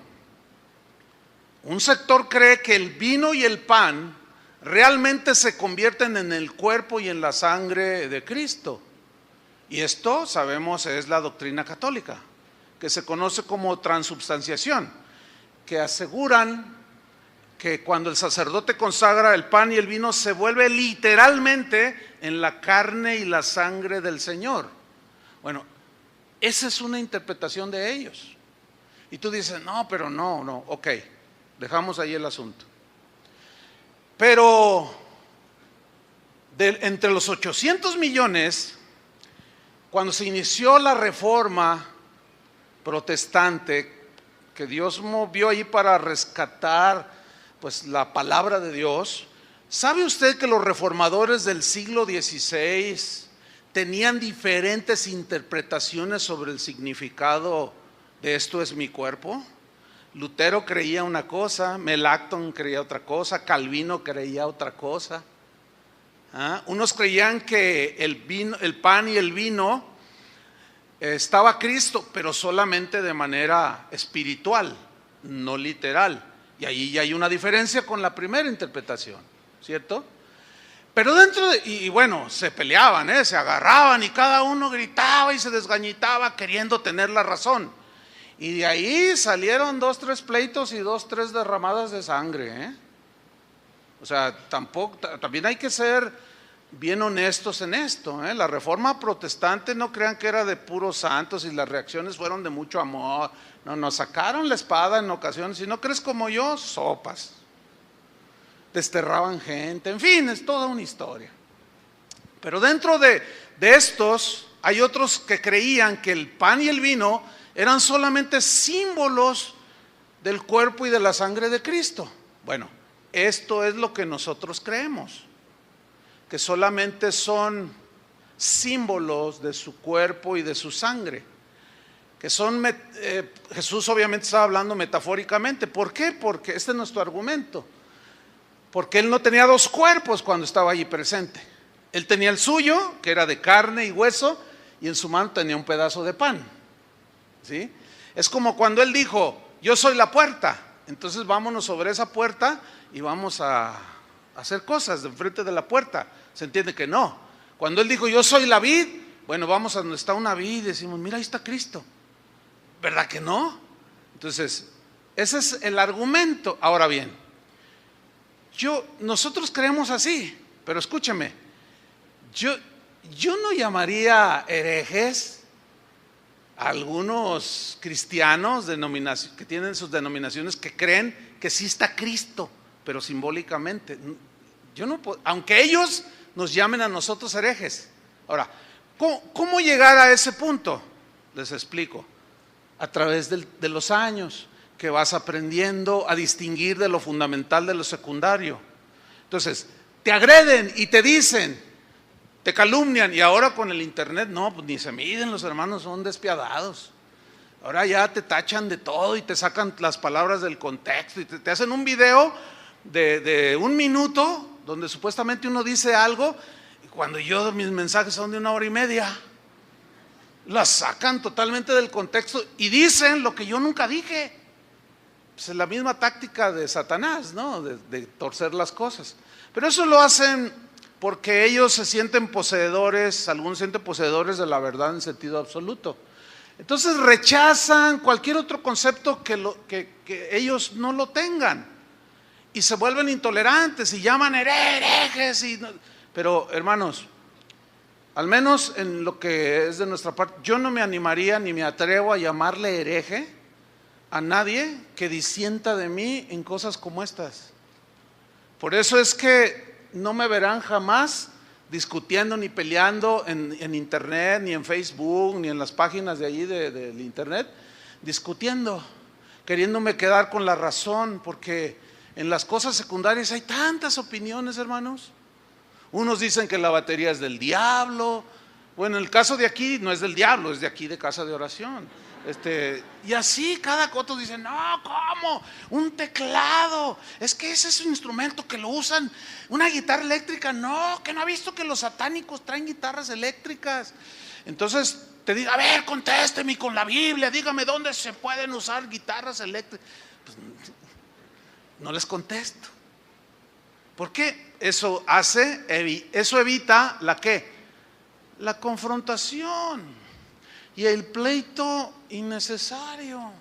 un sector cree que el vino y el pan realmente se convierten en el cuerpo y en la sangre de Cristo. Y esto, sabemos, es la doctrina católica, que se conoce como transubstanciación, que aseguran que cuando el sacerdote consagra el pan y el vino, se vuelve literalmente en la carne y la sangre del Señor. Bueno, esa es una interpretación de ellos. Y tú dices, no, pero no, ok, dejamos ahí el asunto. Pero entre los 800 millones, cuando se inició la Reforma protestante, que Dios movió ahí para rescatar pues la palabra de Dios, ¿sabe usted que los reformadores del siglo XVI tenían diferentes interpretaciones sobre el significado de esto es mi cuerpo? Lutero creía una cosa, Melanchthon creía otra cosa, Calvino creía otra cosa. Unos creían que el pan y el vino estaba Cristo, pero solamente de manera espiritual, no literal. Y ahí ya hay una diferencia con la primera interpretación, ¿cierto? Pero y bueno, se peleaban, se agarraban y cada uno gritaba y se desgañitaba queriendo tener la razón. Y de ahí salieron 2, 3 pleitos y 2, 3 derramadas de sangre, O sea, también hay que ser bien honestos en esto, La Reforma protestante, no crean que era de puros santos y las reacciones fueron de mucho amor. No, nos sacaron la espada en ocasiones. Si no crees como yo, sopas. Desterraban gente, en fin, es toda una historia. Pero dentro de estos hay otros que creían que el pan y el vino eran solamente símbolos del cuerpo y de la sangre de Cristo. Bueno, esto es lo que nosotros creemos, que solamente son símbolos de su cuerpo y de su sangre, que son, Jesús obviamente estaba hablando metafóricamente. ¿Por qué? Porque este es nuestro argumento, porque Él no tenía 2 cuerpos cuando estaba allí presente. Él tenía el suyo, que era de carne y hueso, y en su mano tenía un pedazo de pan, ¿sí? Es como cuando Él dijo, yo soy la puerta, entonces vámonos sobre esa puerta y vamos a hacer cosas de enfrente de la puerta. Se entiende que no. Cuando Él dijo, yo soy la vid, bueno, vamos a donde está una vid y decimos, mira, ahí está Cristo. ¿Verdad que no? Entonces, ese es el argumento. Ahora bien, nosotros creemos así, pero escúcheme, yo no llamaría herejes a algunos cristianos que tienen sus denominaciones, que creen que sí está Cristo, pero simbólicamente. Yo no puedo, aunque ellos nos llamen a nosotros herejes. Ahora, ¿cómo llegar a ese punto? Les explico. A través de los años, que vas aprendiendo a distinguir de lo fundamental de lo secundario. Entonces, te agreden y te te calumnian. Y ahora con el internet, no, pues ni se miden, los hermanos son despiadados. Ahora ya te tachan de todo y te sacan las palabras del contexto y te hacen un video de 1 minuto donde supuestamente uno dice algo, y cuando mis mensajes son de 1 hora y media, las sacan totalmente del contexto y dicen lo que yo nunca dije. Pues es la misma táctica de Satanás, ¿no? De torcer las cosas. Pero eso lo hacen porque ellos se sienten poseedores, algunos se sienten poseedores de la verdad en sentido absoluto. Entonces rechazan cualquier otro concepto que ellos no lo tengan. Y se vuelven intolerantes y llaman herejes. Pero hermanos, al menos en lo que es de nuestra parte, yo no me animaría ni me atrevo a llamarle hereje a nadie que disienta de mí en cosas como estas. Por eso es que no me verán jamás discutiendo ni peleando en internet, ni en Facebook, ni en las páginas de allí del internet, discutiendo, queriéndome quedar con la razón, porque en las cosas secundarias hay tantas opiniones, hermanos. Unos dicen que la batería es del diablo. Bueno, en el caso de aquí no es del diablo, es de aquí de Casa de Oración. Y así cada coto dice, no, ¿cómo? Un teclado, es que ese es un instrumento que lo usan. Una guitarra eléctrica, no, que no ha visto que los satánicos traen guitarras eléctricas. Entonces te digo, a ver, contésteme con la Biblia, dígame dónde se pueden usar guitarras eléctricas. Pues, no les contesto. ¿Por qué? Eso evita ¿la qué? La confrontación y el pleito innecesario.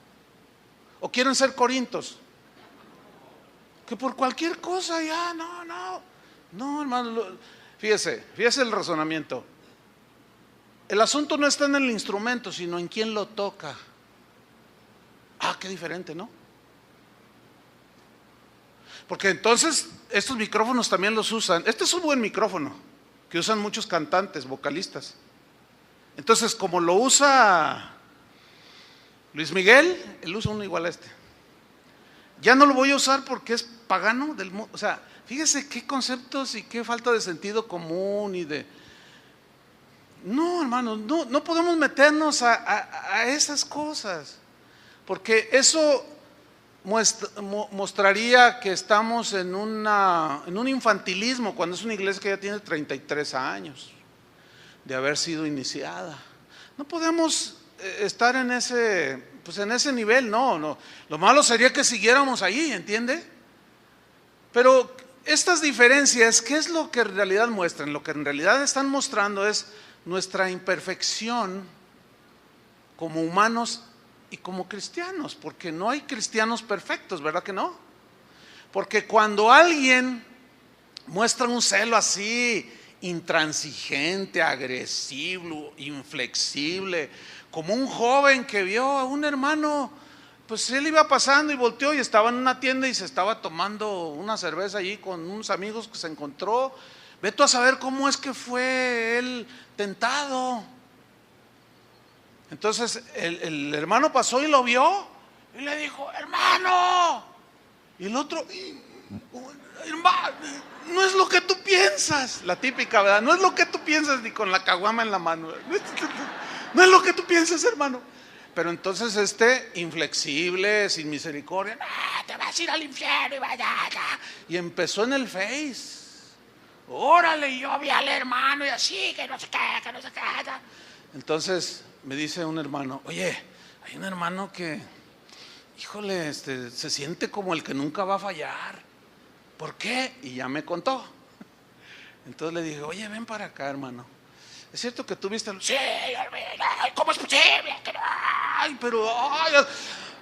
¿O quieren ser corintos? Que por cualquier cosa ya, no, hermano, fíjese el razonamiento. El asunto no está en el instrumento, sino en quién lo toca. Qué diferente, ¿no? Porque entonces estos micrófonos también los usan. Este es un buen micrófono que usan muchos cantantes, vocalistas. Entonces, como lo usa Luis Miguel, él usa uno igual a este. Ya no lo voy a usar porque es pagano del mundo. O sea, fíjese qué conceptos y qué falta de sentido común y de... No, hermanos, no podemos meternos a esas cosas, porque eso mostraría que estamos en un infantilismo, cuando es una iglesia que ya tiene 33 años de haber sido iniciada. No podemos estar en ese nivel, no. Lo malo sería que siguiéramos ahí, ¿entiende? Pero estas diferencias, ¿qué es lo que en realidad muestran? Lo que en realidad están mostrando es nuestra imperfección como humanos y como cristianos, porque no hay cristianos perfectos, ¿verdad que no? Porque cuando alguien muestra un celo así, intransigente, agresivo, inflexible, como un joven que vio a un hermano, pues él iba pasando y volteó y estaba en una tienda y se estaba tomando una cerveza allí con unos amigos que se encontró. Ve tú a saber cómo es que fue él tentado. Entonces el hermano pasó y lo vio y le dijo, hermano. Y el otro, hermano, no es lo que tú piensas. La típica, ¿verdad? No es lo que tú piensas, ni con la caguama en la mano. No es lo que tú piensas, hermano. Pero entonces inflexible, sin misericordia, te vas a ir al infierno y vaya. Y empezó en el Face. Órale, yo vi al hermano y así, que no sé qué. Entonces me dice un hermano, oye, hay un hermano que, híjole, se siente como el que nunca va a fallar. ¿Por qué? Y ya me contó. Entonces le dije, oye, ven para acá, hermano. ¿Es cierto que tú viste? Sí, ¿cómo es posible? Pero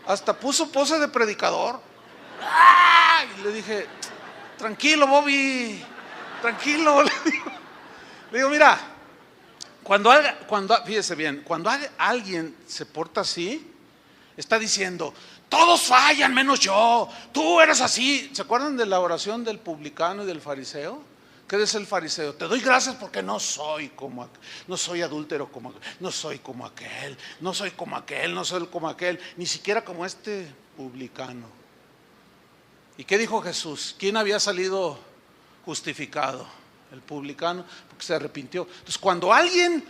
hasta puso pose de predicador. Y le dije, tranquilo, Bobby, tranquilo. Le digo, mira, fíjese bien, cuando alguien se porta así, está diciendo, todos fallan menos yo, tú eres así. ¿Se acuerdan de la oración del publicano y del fariseo? ¿Qué dice el fariseo? Te doy gracias porque no soy adúltero no soy como aquel, no soy como aquel, ni siquiera como este publicano. ¿Y qué dijo Jesús? ¿Quién había salido justificado? el publicano, porque se arrepintió. Entonces, cuando alguien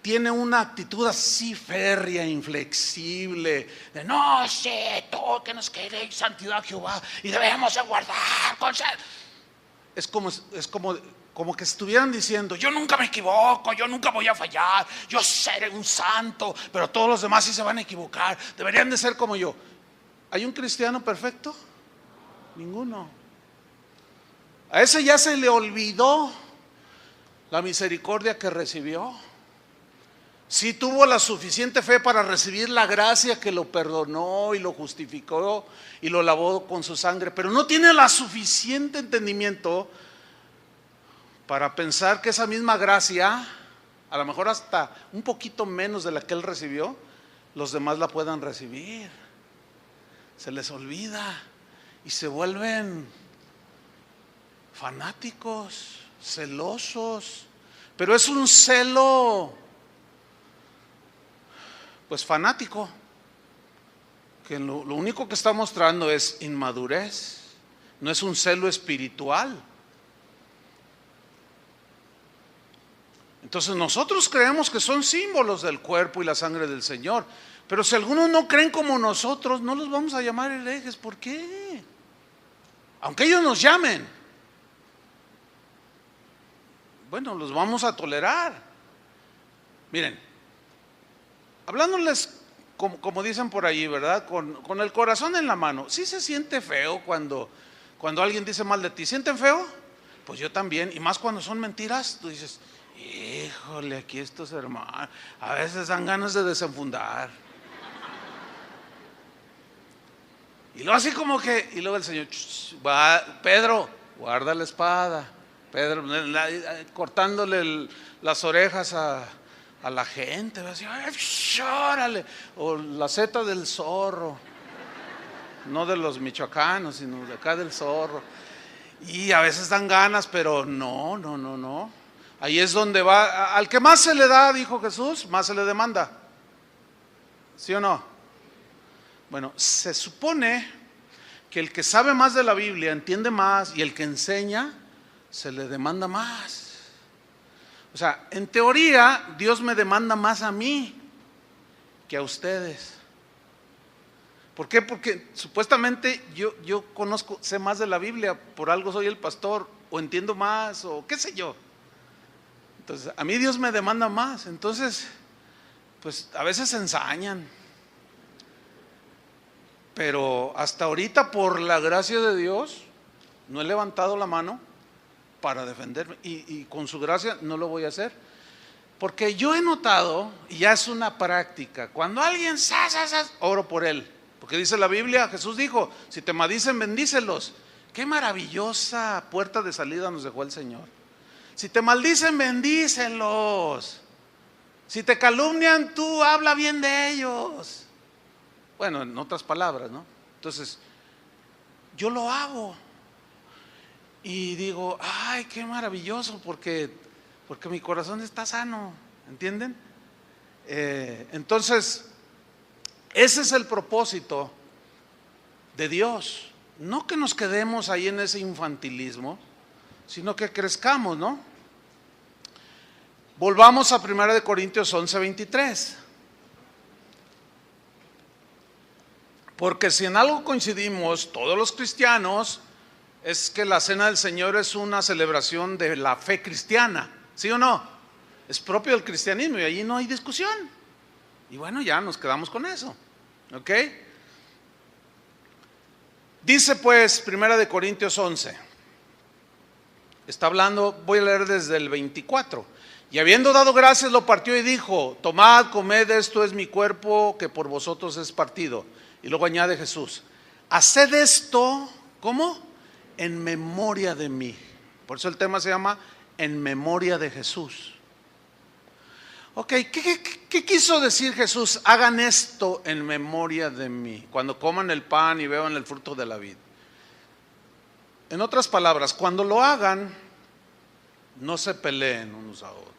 tiene una actitud así férrea, inflexible, de no sé, todo que nos queréis santidad a Jehová y debemos de guardar, es como que estuvieran diciendo: yo nunca me equivoco, yo nunca voy a fallar, yo seré un santo, pero todos los demás sí se van a equivocar, deberían de ser como yo. ¿Hay un cristiano perfecto? Ninguno. A ese ya se le olvidó la misericordia que recibió. Sí tuvo la suficiente fe para recibir la gracia que lo perdonó y lo justificó y lo lavó con su sangre, pero no tiene la suficiente entendimiento para pensar que esa misma gracia, a lo mejor hasta un poquito menos de la que él recibió, los demás la puedan recibir. Se les olvida y se vuelven fanáticos, celosos, pero es un celo pues fanático, que lo único que está mostrando es inmadurez, no es un celo espiritual. Entonces nosotros creemos que son símbolos del cuerpo y la sangre del Señor, pero si algunos no creen como nosotros, no los vamos a llamar herejes. ¿Por qué? Aunque ellos nos llamen, bueno, los vamos a tolerar. Miren, hablándoles como dicen por ahí, ¿verdad? Con el corazón en la mano. ¿Sí se siente feo cuando alguien dice mal de ti? ¿Sienten feo? Pues yo también, y más cuando son mentiras. Tú dices: híjole, aquí estos hermanos, a veces dan ganas de desenfundar. Y luego así como que, y luego el Señor: Pedro, guarda la espada. Pedro, cortándole las orejas a la gente, va a decir: órale, o la seta del zorro, no de los michoacanos, sino de acá del zorro. Y a veces dan ganas, pero no. Ahí es donde va, al que más se le da, dijo Jesús, más se le demanda. ¿Sí o no? Bueno, se supone que el que sabe más de la Biblia entiende más, y el que enseña se le demanda más. O sea, en teoría Dios me demanda más a mí que a ustedes. ¿Por qué? Porque supuestamente yo sé más de la Biblia, por algo soy el pastor, o entiendo más, o qué sé yo. Entonces a mí Dios me demanda más. Entonces pues a veces se ensañan, pero hasta ahorita, por la gracia de Dios, no he levantado la mano para defenderme, y con su gracia no lo voy a hacer, porque yo he notado, y ya es una práctica, cuando alguien oro por él, porque dice la Biblia, Jesús dijo: si te maldicen, bendícelos. Qué maravillosa puerta de salida nos dejó el Señor. Si te maldicen, bendícelos. Si te calumnian, tú habla bien de ellos. Bueno, en otras palabras, ¿no? Entonces yo lo hago y digo: ay, qué maravilloso, porque mi corazón está sano, ¿entienden? Entonces ese es el propósito de Dios, no que nos quedemos ahí en ese infantilismo, sino que crezcamos, ¿no? Volvamos a 1 Corintios 11:23. Porque si en algo coincidimos todos los cristianos, es que la cena del Señor es una celebración de la fe cristiana, ¿sí o no? Es propio del cristianismo y allí no hay discusión. Y bueno, ya nos quedamos con eso, ¿ok? Dice pues 1 Corintios 11, está hablando, voy a leer desde el 24. Y habiendo dado gracias, lo partió y dijo: tomad, comed, esto es mi cuerpo que por vosotros es partido. Y luego añade Jesús: haced esto, ¿cómo? En memoria de mí. Por eso el tema se llama En memoria de Jesús. Ok, ¿qué quiso decir Jesús? Hagan esto en memoria de mí, cuando coman el pan y beban el fruto de la vid. En otras palabras, cuando lo hagan, no se peleen unos a otros.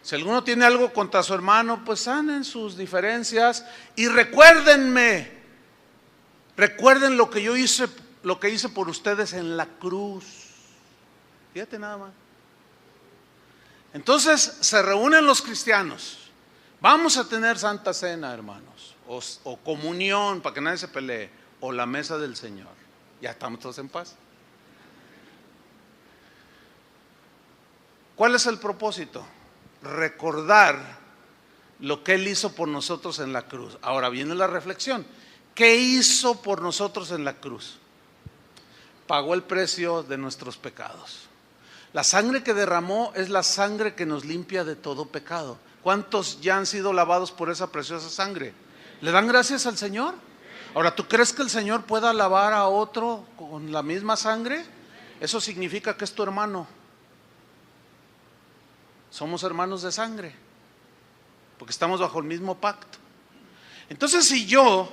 Si alguno tiene algo contra su hermano, pues sanen sus diferencias y recuerden lo que yo hice, lo que hice por ustedes en la cruz. Fíjate nada más. Entonces se reúnen los cristianos. Vamos a tener Santa Cena, hermanos, o comunión, para que nadie se pelee, o la mesa del Señor. Ya estamos todos en paz. ¿Cuál es el propósito? Recordar lo que Él hizo por nosotros en la cruz. Ahora viene la reflexión. ¿Qué hizo por nosotros en la cruz? Pagó el precio de nuestros pecados. La sangre que derramó es la sangre que nos limpia de todo pecado. ¿Cuántos ya han sido lavados por esa preciosa sangre? ¿Le dan gracias al Señor? Ahora, ¿tú crees que el Señor pueda lavar a otro con la misma sangre? Eso significa que es tu hermano. Somos hermanos de sangre, porque estamos bajo el mismo pacto. Entonces, si yo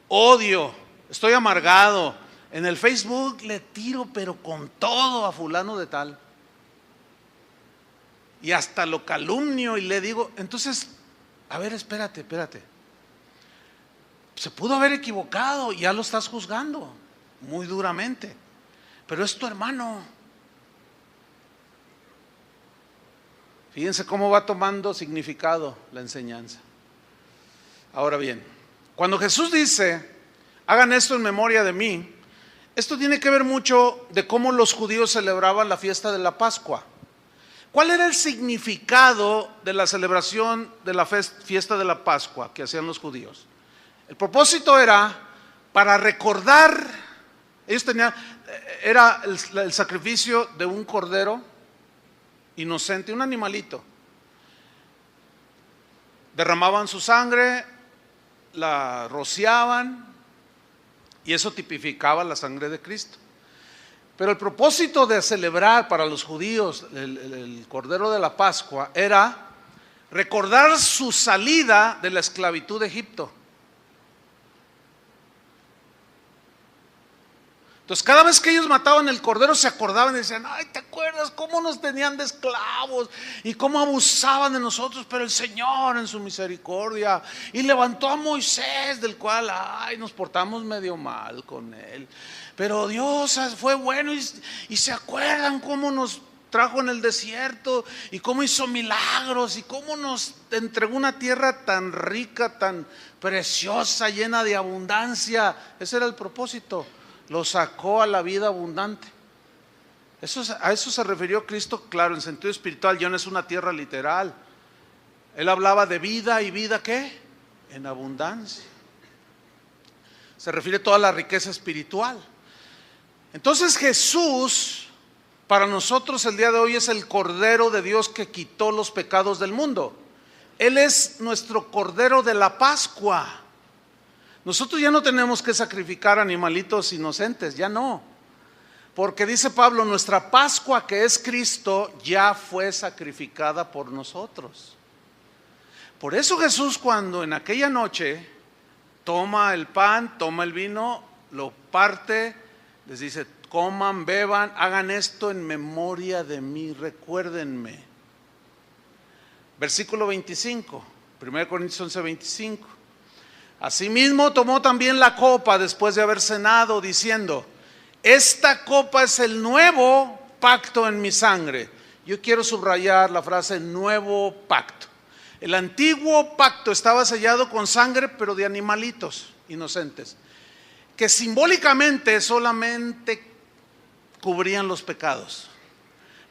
odio, estoy amargado, en el Facebook le tiro pero con todo a fulano de tal, y hasta lo calumnio y le digo, entonces, a ver, espérate, se pudo haber equivocado, ya lo estás juzgando muy duramente, pero es tu hermano. Fíjense cómo va tomando significado la enseñanza. Ahora bien, cuando Jesús dice, hagan esto en memoria de mí, esto tiene que ver mucho de cómo los judíos celebraban la fiesta de la Pascua. ¿Cuál era el significado de la celebración de la fiesta de la Pascua que hacían los judíos? El propósito era para recordar, ellos tenían, era el sacrificio de un cordero inocente, un animalito. Derramaban su sangre, la rociaban, y eso tipificaba la sangre de Cristo. Pero el propósito de celebrar para los judíos el Cordero de la Pascua era recordar su salida de la esclavitud de Egipto. Entonces cada vez que ellos mataban el cordero se acordaban y decían, ay, ¿te acuerdas cómo nos tenían de esclavos y cómo abusaban de nosotros? Pero el Señor en su misericordia y levantó a Moisés, del cual, ay, nos portamos medio mal con él, pero Dios fue bueno y se acuerdan cómo nos trajo en el desierto y cómo hizo milagros y cómo nos entregó una tierra tan rica, tan preciosa, llena de abundancia. Ese era el propósito. Lo sacó a la vida abundante. A eso se refirió Cristo, claro, en sentido espiritual, ya no es una tierra literal. Él hablaba de vida, y vida ¿qué? En abundancia. Se refiere a toda la riqueza espiritual. Entonces Jesús, para nosotros el día de hoy, es el Cordero de Dios que quitó los pecados del mundo. Él es nuestro Cordero de la Pascua. Nosotros ya no tenemos que sacrificar animalitos inocentes, ya no. Porque dice Pablo, nuestra Pascua, que es Cristo, ya fue sacrificada por nosotros. Por eso Jesús, cuando en aquella noche toma el pan, toma el vino, lo parte, les dice, coman, beban, hagan esto en memoria de mí, recuérdenme. Versículo 25, 1 Corintios 11, 25. Asimismo tomó también la copa después de haber cenado, diciendo, esta copa es el nuevo pacto en mi sangre. Yo quiero subrayar la frase nuevo pacto. El antiguo pacto estaba sellado con sangre, pero de animalitos inocentes, que simbólicamente solamente cubrían los pecados.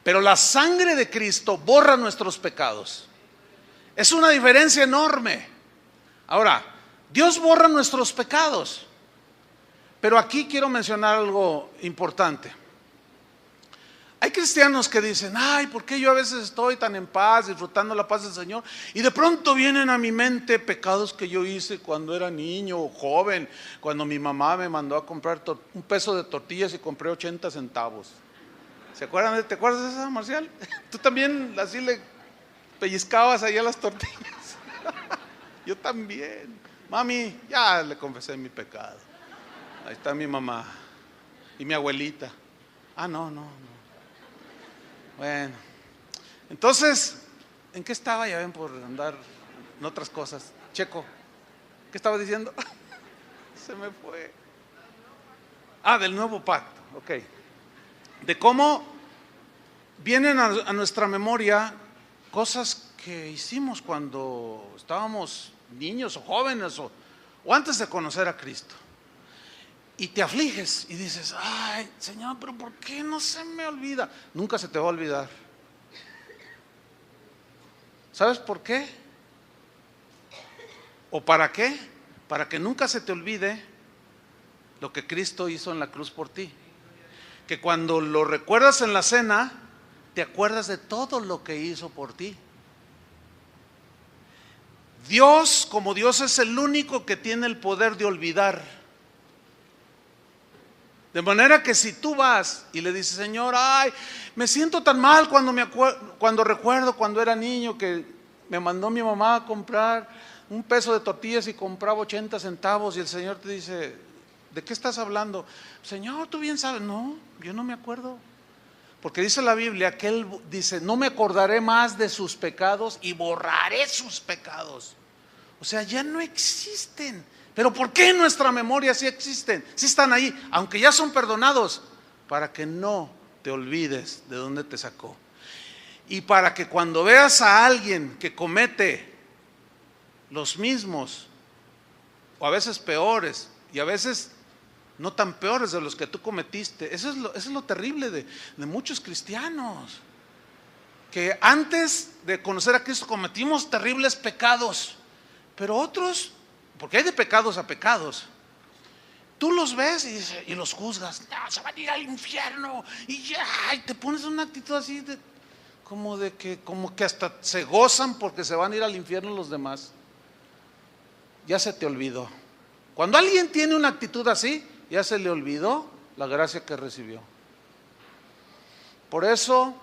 Pero la sangre de Cristo borra nuestros pecados. Es una diferencia enorme. Ahora, Dios borra nuestros pecados, pero aquí quiero mencionar algo importante. Hay cristianos que dicen, ay, ¿por qué yo a veces estoy tan en paz, disfrutando la paz del Señor? Y de pronto vienen a mi mente pecados que yo hice cuando era niño o joven, cuando mi mamá me mandó a comprar un peso de tortillas y compré 80 centavos. ¿Te acuerdas de esa, Marcial? Tú también así le pellizcabas allá las tortillas. Yo también. Mami, ya le confesé mi pecado. Ahí está mi mamá y mi abuelita. No. Bueno, entonces, ¿en qué estaba? Ya ven, por andar en otras cosas. Checo, ¿qué estaba diciendo? Se me fue. Del nuevo pacto, ok. De cómo vienen a nuestra memoria cosas que hicimos cuando estábamos niños o jóvenes o antes de conocer a Cristo. Y te afliges y dices, ay, Señor, pero ¿por qué no se me olvida? Nunca se te va a olvidar. ¿Sabes por qué? ¿O para qué? Para que nunca se te olvide lo que Cristo hizo en la cruz por ti. Que cuando lo recuerdas en la cena, te acuerdas de todo lo que hizo por ti. Dios, como Dios, es el único que tiene el poder de olvidar. De manera que si tú vas y le dices, Señor, ay, me siento tan mal cuando recuerdo cuando era niño que me mandó mi mamá a comprar un peso de tortillas y compraba 80 centavos y el Señor te dice, ¿de qué estás hablando? Señor, tú bien sabes. No, yo no me acuerdo. Porque dice la Biblia que Él dice, no me acordaré más de sus pecados y borraré sus pecados. O sea, ya no existen. Pero ¿por qué en nuestra memoria sí existen? Sí están ahí, aunque ya son perdonados, para que no te olvides de dónde te sacó. Y para que cuando veas a alguien que comete los mismos, o a veces peores, y a veces no tan peores de los que tú cometiste, eso es lo terrible de muchos cristianos, que antes de conocer a Cristo cometimos terribles pecados, pero otros, porque hay de pecados a pecados, tú los ves y los juzgas, no, se van a ir al infierno, y ya, y te pones una actitud así como que hasta se gozan porque se van a ir al infierno los demás. Ya se te olvidó. Cuando alguien tiene una actitud así, ya se le olvidó la gracia que recibió. Por eso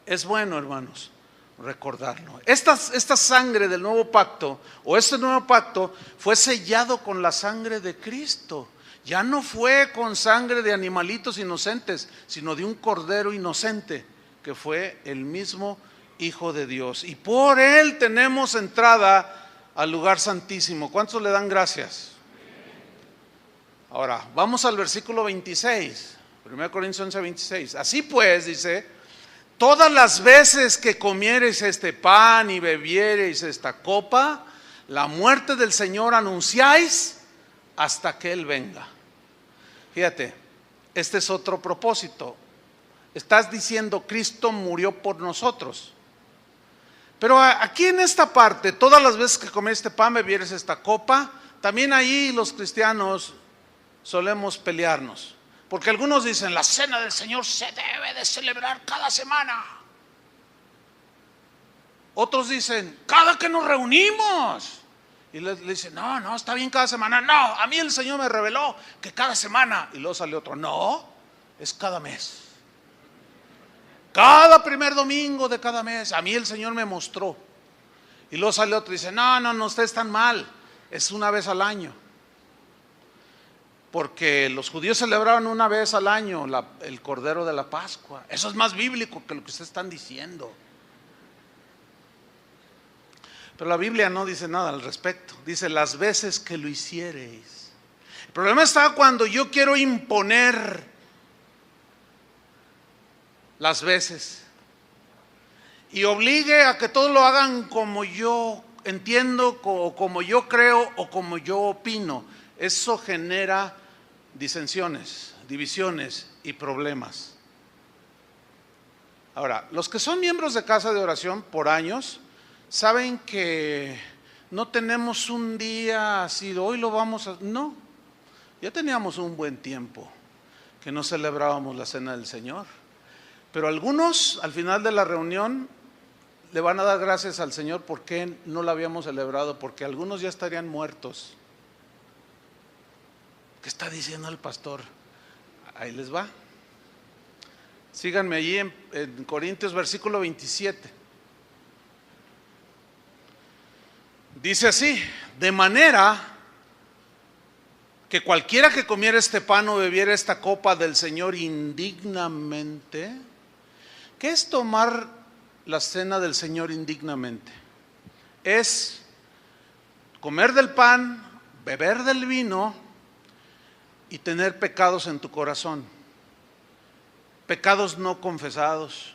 es bueno, hermanos, recordarlo. Esta sangre del nuevo pacto, o este nuevo pacto, fue sellado con la sangre de Cristo. Ya no fue con sangre de animalitos inocentes, sino de un cordero inocente, que fue el mismo Hijo de Dios. Y por Él tenemos entrada al lugar santísimo. ¿Cuántos le dan gracias? Ahora, vamos al versículo 26, 1 Corintios 11, 26. Así pues, dice, todas las veces que comiereis este pan y bebiereis esta copa, la muerte del Señor anunciáis hasta que Él venga. Fíjate, este es otro propósito. Estás diciendo, Cristo murió por nosotros. Pero aquí en esta parte, todas las veces que comieres este pan, bebieres esta copa, también ahí los cristianos solemos pelearnos. Porque algunos dicen, la cena del Señor se debe de celebrar cada semana. Otros dicen, cada que nos reunimos. Y le dicen, no, está bien cada semana. No, a mí el Señor me reveló que cada semana. Y luego sale otro, no, es cada mes. Cada primer domingo de cada mes, a mí el Señor me mostró. Y luego sale otro y dice, no, ustedes están mal, es una vez al año. Porque los judíos celebraban una vez al año el Cordero de la Pascua. Eso es más bíblico que lo que ustedes están diciendo. Pero la Biblia no dice nada al respecto. Dice las veces que lo hiciereis. El problema está cuando yo quiero imponer las veces y obligue a que todos lo hagan como yo entiendo, o como yo creo, o como yo opino. Eso genera disensiones, divisiones y problemas. Ahora, los que son miembros de casa de oración por años saben que no tenemos un día así, hoy lo vamos a... No, ya teníamos un buen tiempo que no celebrábamos la cena del Señor. Pero algunos al final de la reunión le van a dar gracias al Señor porque no la habíamos celebrado, porque algunos ya estarían muertos. ¿Qué está diciendo el pastor? Ahí les va. Síganme allí en Corintios versículo 27. Dice así, de manera que cualquiera que comiera este pan o bebiera esta copa del Señor indignamente. ¿Qué es tomar la cena del Señor indignamente? Es comer del pan, beber del vino y tener pecados en tu corazón. pecados no confesados,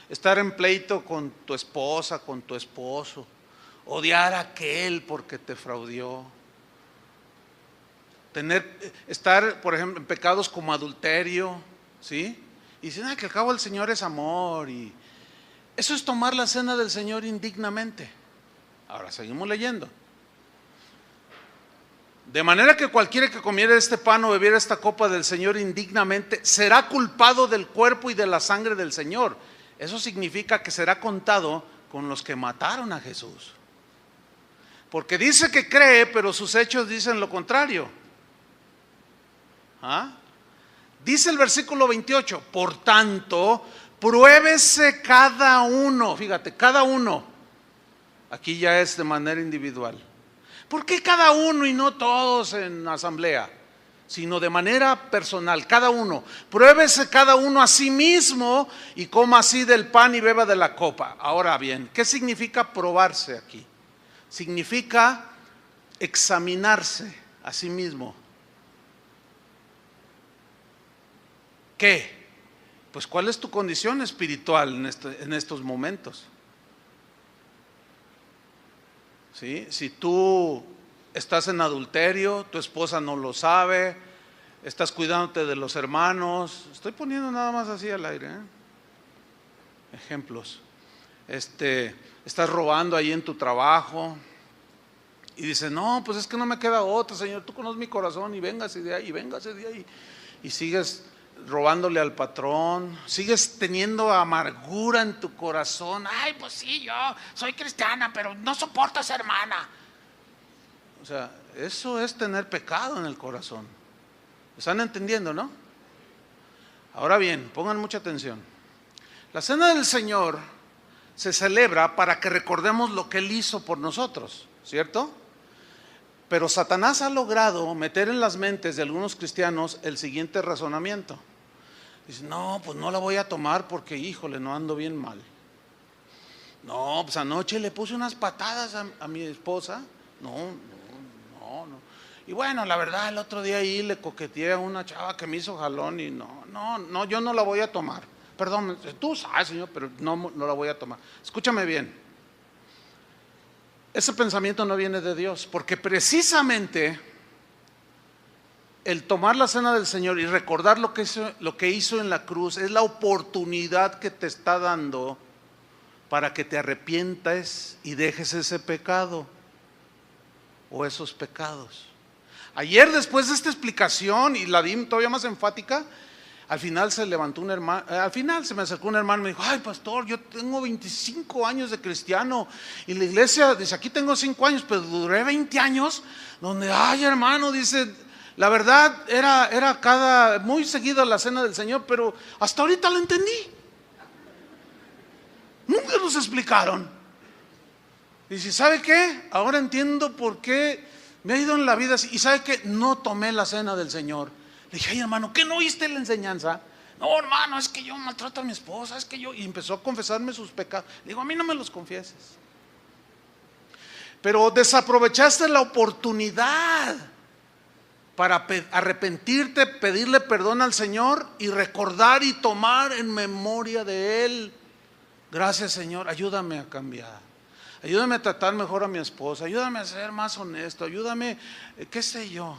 estar en pleito con tu esposa, con tu esposo, odiar a aquel porque te fraudió, estar, por ejemplo, en pecados como adulterio, ¿sí? Y dicen, que al cabo el Señor es amor, y eso es tomar la cena del Señor indignamente. Ahora seguimos leyendo. De manera que cualquiera que comiera este pan o bebiera esta copa del Señor indignamente será culpado del cuerpo y de la sangre del Señor. Eso significa que será contado con los que mataron a Jesús. Porque dice que cree, pero sus hechos dicen lo contrario. Dice el versículo 28, por tanto, pruébese cada uno. Fíjate, cada uno. Aquí ya es de manera individual. ¿Por qué cada uno y no todos en asamblea? Sino de manera personal, cada uno. Pruébese cada uno a sí mismo y coma así del pan y beba de la copa. Ahora bien, ¿qué significa probarse aquí? Significa examinarse a sí mismo. ¿Qué? Pues ¿cuál es tu condición espiritual en estos momentos? ¿Sí? Si tú estás en adulterio, tu esposa no lo sabe, estás cuidándote de los hermanos, estoy poniendo nada más así al aire, ejemplos. Estás robando ahí en tu trabajo y dices, no, pues es que no me queda otra, Señor, tú conoces mi corazón, y véngase de ahí, véngase de ahí, y sigues robándole al patrón, sigues teniendo amargura en tu corazón. Ay, pues sí, yo soy cristiana, pero no soporto a esa hermana. O sea, eso es tener pecado en el corazón. ¿Están entendiendo, no? Ahora bien, pongan mucha atención. La cena del Señor se celebra para que recordemos lo que Él hizo por nosotros, ¿cierto? Pero Satanás ha logrado meter en las mentes de algunos cristianos el siguiente razonamiento. Dice, no, pues no la voy a tomar porque, híjole, no ando bien mal. No, pues anoche le puse unas patadas a mi esposa. No. Y bueno, la verdad, el otro día ahí le coqueteé a una chava que me hizo jalón y no, yo no la voy a tomar. Perdón, tú sabes, Señor, pero no la voy a tomar. Escúchame bien. Ese pensamiento no viene de Dios, porque precisamente el tomar la cena del Señor y recordar lo que hizo en la cruz es la oportunidad que te está dando para que te arrepientas y dejes ese pecado o esos pecados. Ayer, después de esta explicación, y la di todavía más enfática, al final se levantó un hermano, al final se me acercó un hermano y me dijo, ay pastor, yo tengo 25 años de cristiano y la iglesia, dice, aquí tengo 5 años, pero duré 20 años, donde, ay hermano, dice, la verdad era muy seguida la cena del Señor, pero hasta ahorita lo entendí. Nunca nos explicaron. Dice, ¿sabe qué? Ahora entiendo por qué me ha ido en la vida así. Y ¿sabe qué? No tomé la cena del Señor. Le dije, ay hermano, ¿qué no oíste la enseñanza? No hermano, es que yo maltrato a mi esposa, es que yo... Y empezó a confesarme sus pecados. Le digo, a mí no me los confieses. Pero desaprovechaste la oportunidad para arrepentirte, pedirle perdón al Señor y recordar y tomar en memoria de Él. Gracias Señor, ayúdame a cambiar. Ayúdame a tratar mejor a mi esposa, ayúdame a ser más honesto, ayúdame, qué sé yo.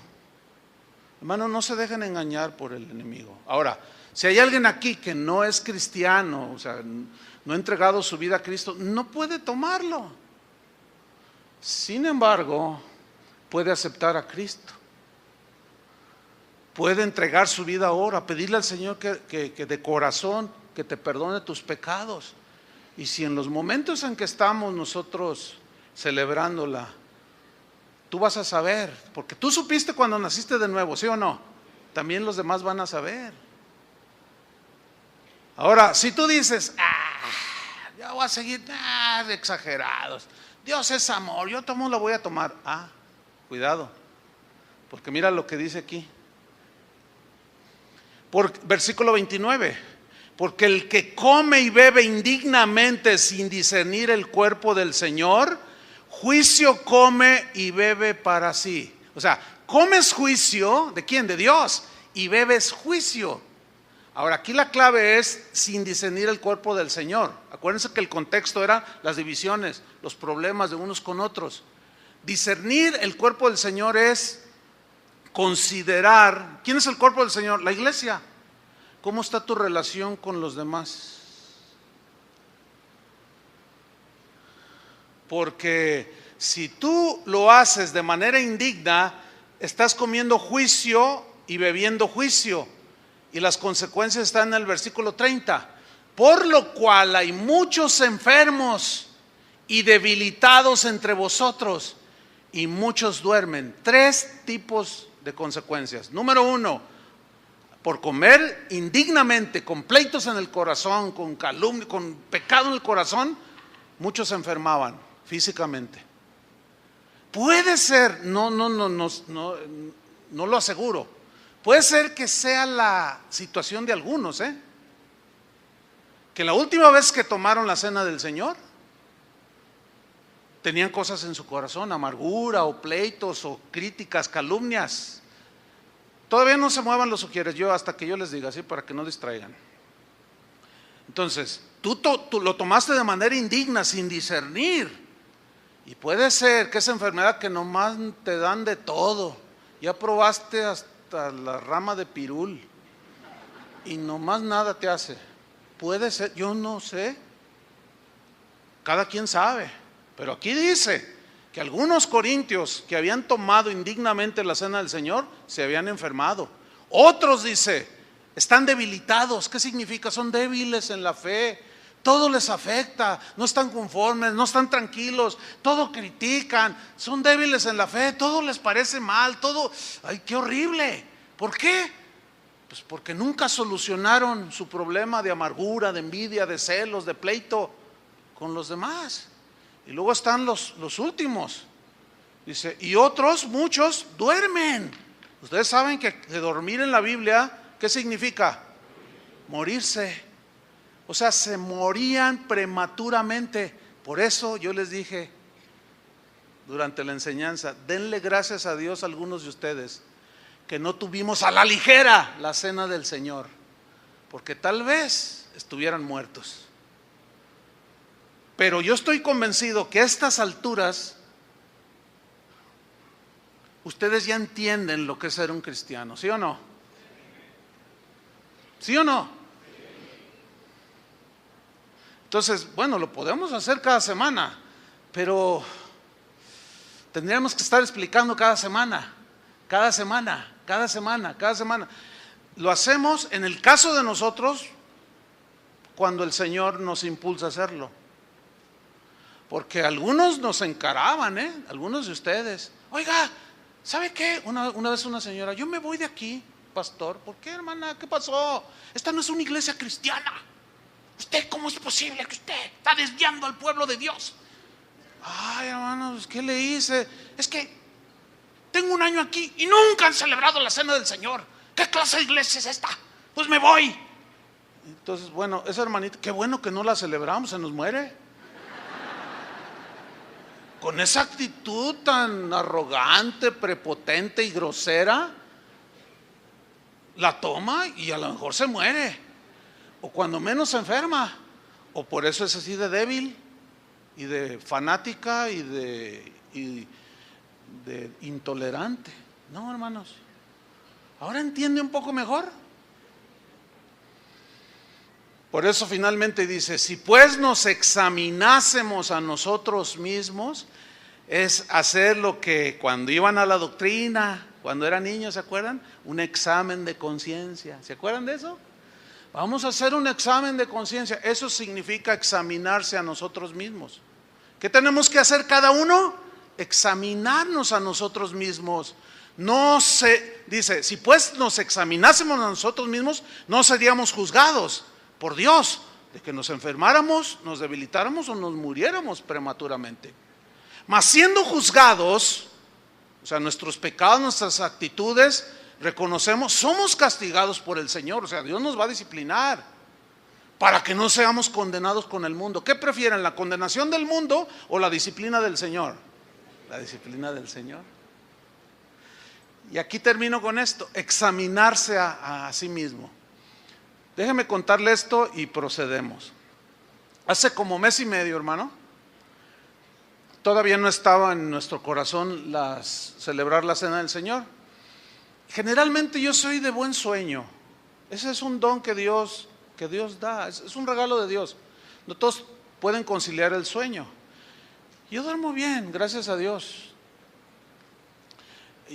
Hermano, no se dejen engañar por el enemigo. Ahora, si hay alguien aquí que no es cristiano, o sea, no ha entregado su vida a Cristo, no puede tomarlo. Sin embargo, puede aceptar a Cristo. Puede entregar su vida ahora, pedirle al Señor que de corazón, que te perdone tus pecados. Y si en los momentos en que estamos nosotros celebrándola, tú vas a saber, porque tú supiste cuando naciste de nuevo, ¿sí o no? También los demás van a saber. Ahora, si tú dices, yo voy a seguir, exagerados, Dios es amor, yo tomo la voy a tomar. Cuidado, porque mira lo que dice aquí. Versículo 29. Porque el que come y bebe indignamente sin discernir el cuerpo del Señor, juicio come y bebe para sí. O sea, comes juicio, ¿de quién? De Dios. Y bebes juicio. Ahora, aquí la clave es sin discernir el cuerpo del Señor. Acuérdense que el contexto era las divisiones, los problemas de unos con otros. Discernir el cuerpo del Señor es considerar. ¿Quién es el cuerpo del Señor? La iglesia. ¿Cómo está tu relación con los demás? Porque si tú lo haces de manera indigna, estás comiendo juicio y bebiendo juicio. Y las consecuencias están en el versículo 30. Por lo cual hay muchos enfermos y debilitados entre vosotros, y muchos duermen. 3 tipos de consecuencias. Número 1, por comer indignamente, con pleitos en el corazón, con calumnia, con pecado en el corazón, muchos se enfermaban físicamente. Puede ser, no lo aseguro. Puede ser que sea la situación de algunos, que la última vez que tomaron la cena del Señor, tenían cosas en su corazón, amargura o pleitos o críticas, calumnias. Todavía no se muevan los sugieres, yo hasta que yo les diga, así para que no distraigan. Entonces, tú lo tomaste de manera indigna, sin discernir. Y puede ser que esa enfermedad que nomás te dan de todo, ya probaste hasta la rama de pirul y nomás nada te hace. Puede ser, yo no sé, cada quien sabe, pero aquí dice que algunos corintios que habían tomado indignamente la cena del Señor se habían enfermado. Otros, dice, están debilitados. ¿Qué significa? Son débiles en la fe. Todo les afecta, no están conformes, no están tranquilos, todo critican, son débiles en la fe, todo les parece mal, todo, ay, qué horrible. ¿Por qué? Pues porque nunca solucionaron su problema de amargura, de envidia, de celos, de pleito con los demás. Y luego están los últimos. Dice, y otros, muchos, duermen. Ustedes saben que dormir en la Biblia, ¿qué significa? Morirse. O sea, se morían prematuramente. Por eso yo les dije durante la enseñanza, denle gracias a Dios a algunos de ustedes que no tuvimos a la ligera la cena del Señor, porque tal vez estuvieran muertos. Pero yo estoy convencido que a estas alturas ustedes ya entienden lo que es ser un cristiano, ¿sí o no? ¿Sí o no? Entonces, bueno, lo podemos hacer cada semana, pero tendríamos que estar explicando cada semana. Lo hacemos en el caso de nosotros cuando el Señor nos impulsa a hacerlo. Porque algunos nos encaraban, algunos de ustedes. Oiga, ¿sabe qué? Una vez una señora, yo me voy de aquí, pastor. ¿Por qué, hermana? ¿Qué pasó? Esta no es una iglesia cristiana. ¿Usted cómo es posible que usted está desviando al pueblo de Dios? Ay, hermanos, ¿qué le hice? Es que tengo un año aquí y nunca han celebrado la cena del Señor. ¿Qué clase de iglesia es esta? Pues me voy. Entonces, bueno, esa hermanita, qué bueno que no la celebramos, se nos muere. Con esa actitud tan arrogante, prepotente y grosera, la toma y a lo mejor se muere. O cuando menos se enferma, o por eso es así de débil y de fanática y de intolerante. No, hermanos, ahora entiende un poco mejor. Por eso finalmente dice, si pues nos examinásemos a nosotros mismos, es hacer lo que cuando iban a la doctrina, cuando eran niños, ¿se acuerdan? Un examen de conciencia, ¿se acuerdan de eso? Vamos a hacer un examen de conciencia. Eso significa examinarse a nosotros mismos. ¿Qué tenemos que hacer cada uno? Examinarnos a nosotros mismos. Dice, si pues nos examinásemos a nosotros mismos, no seríamos juzgados por Dios de que nos enfermáramos, nos debilitáramos o nos muriéramos prematuramente. Mas siendo juzgados, o sea, nuestros pecados, nuestras actitudes, reconocemos, somos castigados por el Señor. O sea, Dios nos va a disciplinar para que no seamos condenados con el mundo. ¿Qué prefieren, la condenación del mundo o la disciplina del Señor? La disciplina del Señor. Y aquí termino con esto, examinarse a sí mismo. Déjeme contarle esto y procedemos. Hace como mes y medio, hermano, todavía no estaba en nuestro corazón celebrar la cena del Señor. Generalmente yo soy de buen sueño. Ese es un don que Dios da, es un regalo de Dios. No todos pueden conciliar el sueño. Yo duermo bien, gracias a Dios.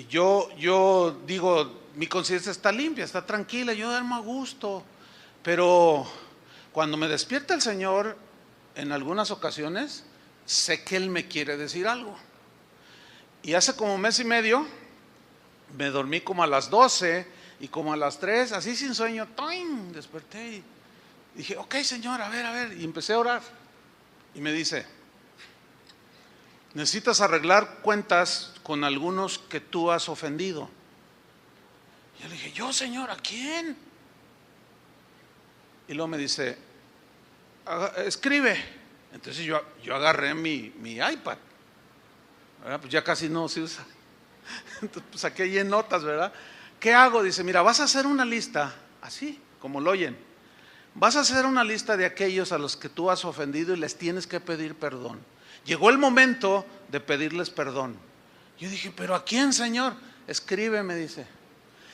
Yo digo, mi conciencia está limpia, está tranquila, yo duermo a gusto. Pero cuando me despierta el Señor, en algunas ocasiones, sé que Él me quiere decir algo. Y hace como mes y medio, me dormí como a las 12 y como a las 3, así sin sueño, ¡toing!, desperté y dije, ok, Señor, a ver, y empecé a orar. Y me dice, necesitas arreglar cuentas con algunos que tú has ofendido. Y yo le dije, ¿yo, Señor, a quién? Y luego me dice, escribe. Entonces yo agarré mi iPad, ¿verdad? Pues ya casi no se usa. Entonces pues saqué ahí en notas, ¿verdad? ¿Qué hago? Dice, mira, vas a hacer una lista, así como lo oyen. Vas a hacer una lista de aquellos a los que tú has ofendido y les tienes que pedir perdón. Llegó el momento de pedirles perdón. Yo dije, ¿pero a quién, Señor? Escribe, me dice.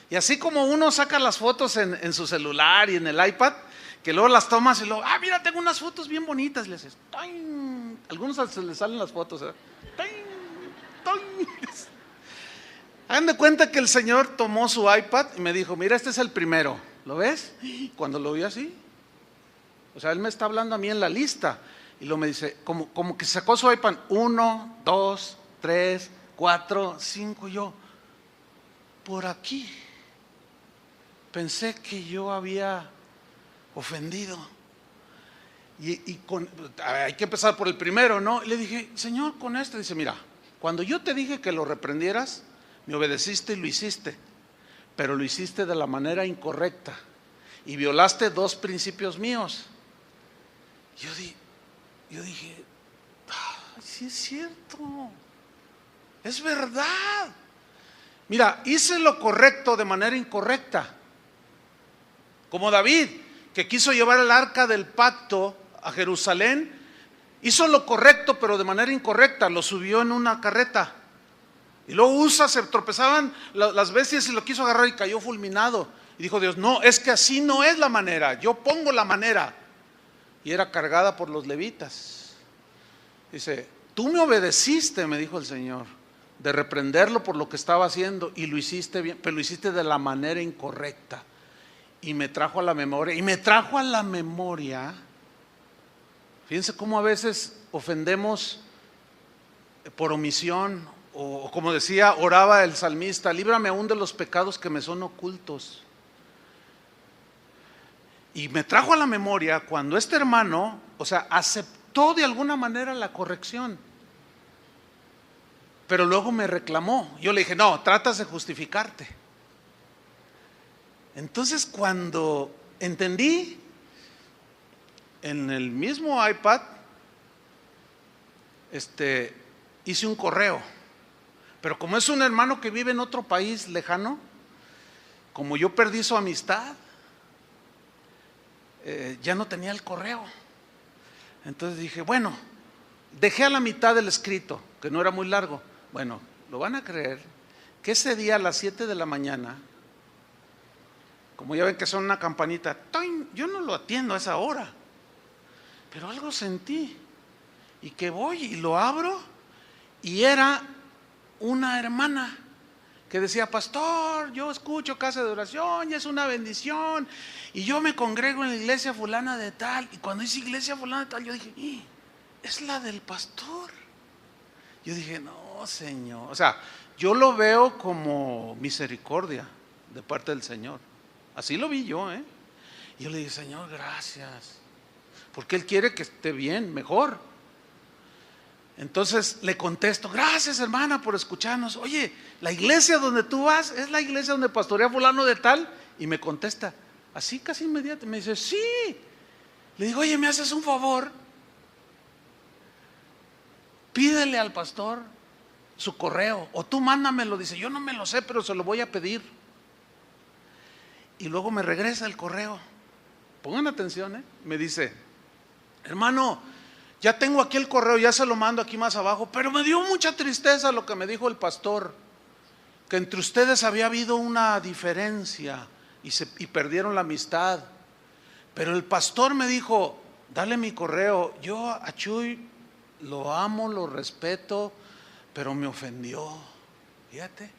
Y así como uno saca las fotos en su celular y en el iPad, que luego las tomas y luego, mira, tengo unas fotos bien bonitas, y le dices, ¡toing! Algunos se les salen las fotos, ¿eh? ¡Toing! ¡Toing! Hagan de cuenta que el Señor tomó su iPad y me dijo, mira, este es el primero, ¿lo ves? Cuando lo vi así, o sea, Él me está hablando a mí en la lista, y luego me dice, como que sacó su iPad, 1, 2, 3, 4, 5, yo, por aquí, pensé que yo había ofendido. Hay que empezar por el primero, ¿no? Y le dije, Señor, con este, dice, mira, cuando yo te dije que lo reprendieras, me obedeciste y lo hiciste, pero lo hiciste de la manera incorrecta y violaste 2 principios míos. Yo dije, sí es cierto, es verdad. Mira, hice lo correcto de manera incorrecta, como David, que quiso llevar el arca del pacto a Jerusalén, hizo lo correcto pero de manera incorrecta, lo subió en una carreta. Y luego se tropezaban las bestias y lo quiso agarrar y cayó fulminado. Y dijo Dios, no, es que así no es la manera, yo pongo la manera. Y era cargada por los levitas. Dice, tú me obedeciste, me dijo el Señor, de reprenderlo por lo que estaba haciendo, y lo hiciste bien, pero lo hiciste de la manera incorrecta. Y me trajo a la memoria, fíjense cómo a veces ofendemos por omisión, o como decía, oraba el salmista, líbrame aún de los pecados que me son ocultos. Y me trajo a la memoria cuando este hermano, o sea, aceptó de alguna manera la corrección, pero luego me reclamó. Yo le dije, no, tratas de justificarte. Entonces cuando entendí, en el mismo iPad, hice un correo. Pero como es un hermano que vive en otro país lejano, como yo perdí su amistad, ya no tenía el correo. Entonces dije, bueno, dejé a la mitad el escrito, que no era muy largo. Bueno, lo van a creer que ese día a las 7 de la mañana, como ya ven que son una campanita, ¡toing!, yo no lo atiendo a esa hora, pero algo sentí, y que voy y lo abro, y era una hermana que decía, pastor, yo escucho casa de oración y es una bendición, y yo me congrego en la iglesia fulana de tal. Y cuando dice iglesia fulana de tal, yo dije, es la del pastor. Yo dije, no, Señor, o sea, yo lo veo como misericordia de parte del Señor, así lo vi yo, Y yo le dije, Señor, gracias, porque Él quiere que esté bien, mejor. Entonces le contesto, gracias hermana por escucharnos. Oye, la iglesia donde tú vas es la iglesia donde pastorea fulano de tal. Y me contesta, así casi inmediato, me dice, sí. Le digo, oye, ¿me haces un favor? Pídele al pastor su correo, o tú mándamelo. Dice, yo no me lo sé, pero se lo voy a pedir. Y luego me regresa el correo. pongan atención, me dice: hermano, ya tengo aquí el correo, ya se lo mando aquí más abajo, pero me dio mucha tristeza lo que me dijo el pastor, que entre ustedes había habido una diferencia y perdieron la amistad. Pero el pastor me dijo: dale mi correo. Yo a Chuy lo amo, lo respeto, pero me ofendió. Fíjate.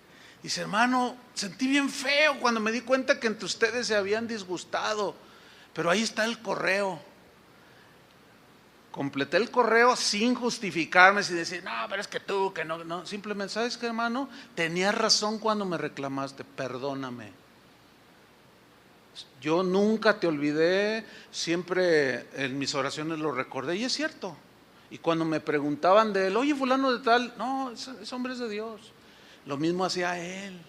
Dice: hermano, sentí bien feo cuando me di cuenta que entre ustedes se habían disgustado, pero ahí está el correo. Completé el correo sin justificarme, sin decir: no, pero es que tú, que no. Simplemente: ¿sabes qué, hermano? Tenías razón cuando me reclamaste, perdóname. Yo nunca te olvidé, siempre en mis oraciones lo recordé, y es cierto. Y cuando me preguntaban de él: oye, fulano de tal, no, ese hombre es de Dios. Lo mismo hacía él.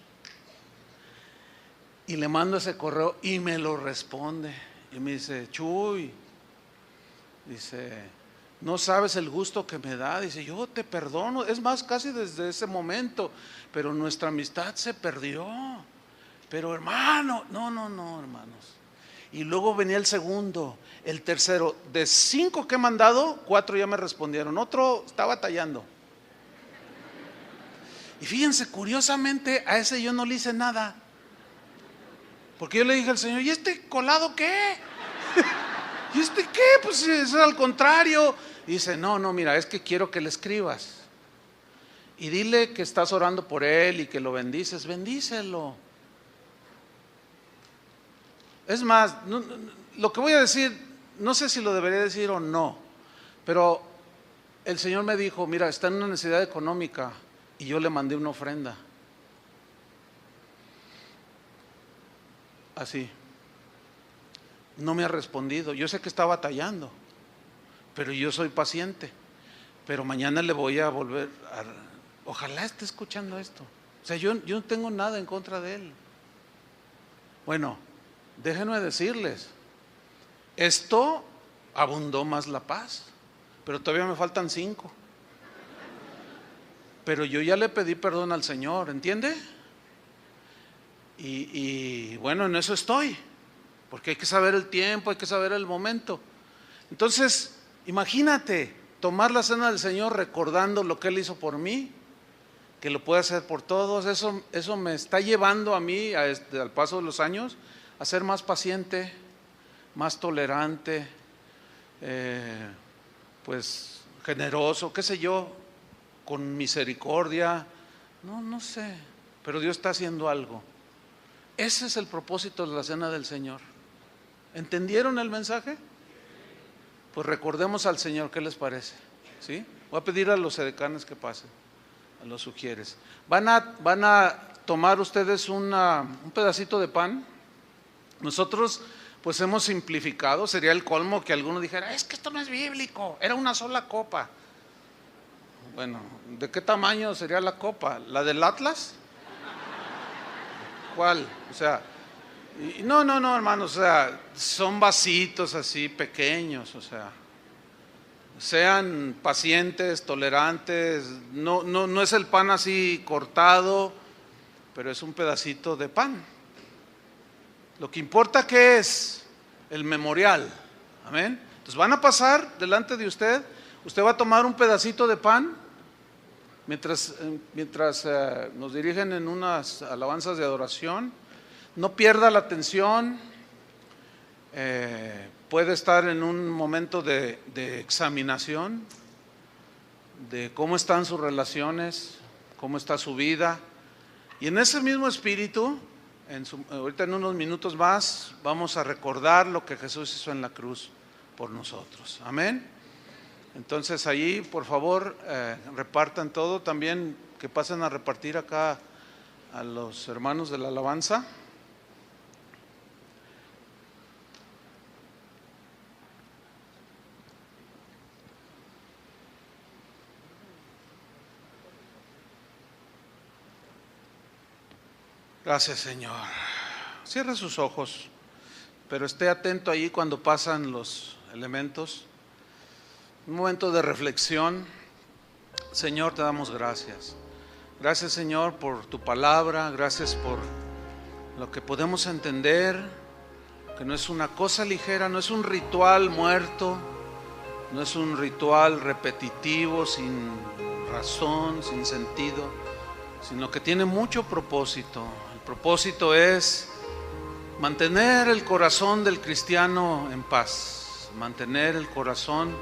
Y le mando ese correo y me lo responde. Y me dice: Chuy, dice, no sabes el gusto que me da. Dice: yo te perdono, es más, casi desde ese momento, pero nuestra amistad se perdió. Pero hermano, no, hermanos. Y luego venía el segundo, el tercero. De 5 que he mandado, 4 ya me respondieron. Otro está batallando. Y fíjense, curiosamente, a ese yo no le hice nada. Porque yo le dije al Señor: ¿y este colado qué? ¿Y este qué? Pues es al contrario. Y dice: no, mira, es que quiero que le escribas. Y dile que estás orando por él y que lo bendices. Bendícelo. Es más, lo que voy a decir, no sé si lo debería decir o no, pero el Señor me dijo: mira, está en una necesidad económica, y yo le mandé una ofrenda. Así. No me ha respondido. Yo sé que está batallando, pero yo soy paciente. Pero mañana le voy a volver a... Ojalá esté escuchando esto. O sea, yo no tengo nada en contra de él. Bueno, déjenme decirles, esto abundó más la paz, pero todavía me faltan 5. Pero yo ya le pedí perdón al Señor, ¿entiende? Y bueno, en eso estoy, porque hay que saber el tiempo, hay que saber el momento. Entonces, imagínate tomar la cena del Señor recordando lo que Él hizo por mí, que lo puede hacer por todos. Eso me está llevando a mí, al paso de los años, a ser más paciente, más tolerante, pues generoso, qué sé yo, con misericordia. No sé, pero Dios está haciendo algo. Ese es el propósito de la cena del Señor. ¿Entendieron el mensaje? Pues recordemos al Señor. ¿Qué les parece? ¿Sí? Voy a pedir a los edecanes que pasen, a los sugieres. Van a tomar ustedes un pedacito de pan. Nosotros pues hemos simplificado. Sería el colmo que alguno dijera: es que esto no es bíblico, era una sola copa. Bueno, ¿de qué tamaño sería la copa? ¿La del Atlas? ¿Cuál? O sea, no, hermanos, o sea, son vasitos así pequeños, o sea, sean pacientes, tolerantes. No es el pan así cortado, pero es un pedacito de pan. Lo que importa que es el memorial. Amén. Entonces van a pasar delante de usted. Usted va a tomar un pedacito de pan mientras nos dirigen en unas alabanzas de adoración. No pierda la atención. Puede estar en un momento de examinación de cómo están sus relaciones, cómo está su vida. Y en ese mismo espíritu, ahorita en unos minutos más, vamos a recordar lo que Jesús hizo en la cruz por nosotros. Amén. Entonces allí, por favor, repartan todo. También que pasen a repartir acá a los hermanos de la alabanza. Gracias, Señor. Cierre sus ojos, pero esté atento ahí cuando pasan los elementos. Un momento de reflexión. Señor, te damos gracias. Gracias, Señor, por tu palabra. Gracias por lo que podemos entender, que no es una cosa ligera, no es un ritual muerto, no es un ritual repetitivo, sin razón, sin sentido, sino que tiene mucho propósito. El propósito es mantener el corazón del cristiano en paz, mantener el corazón.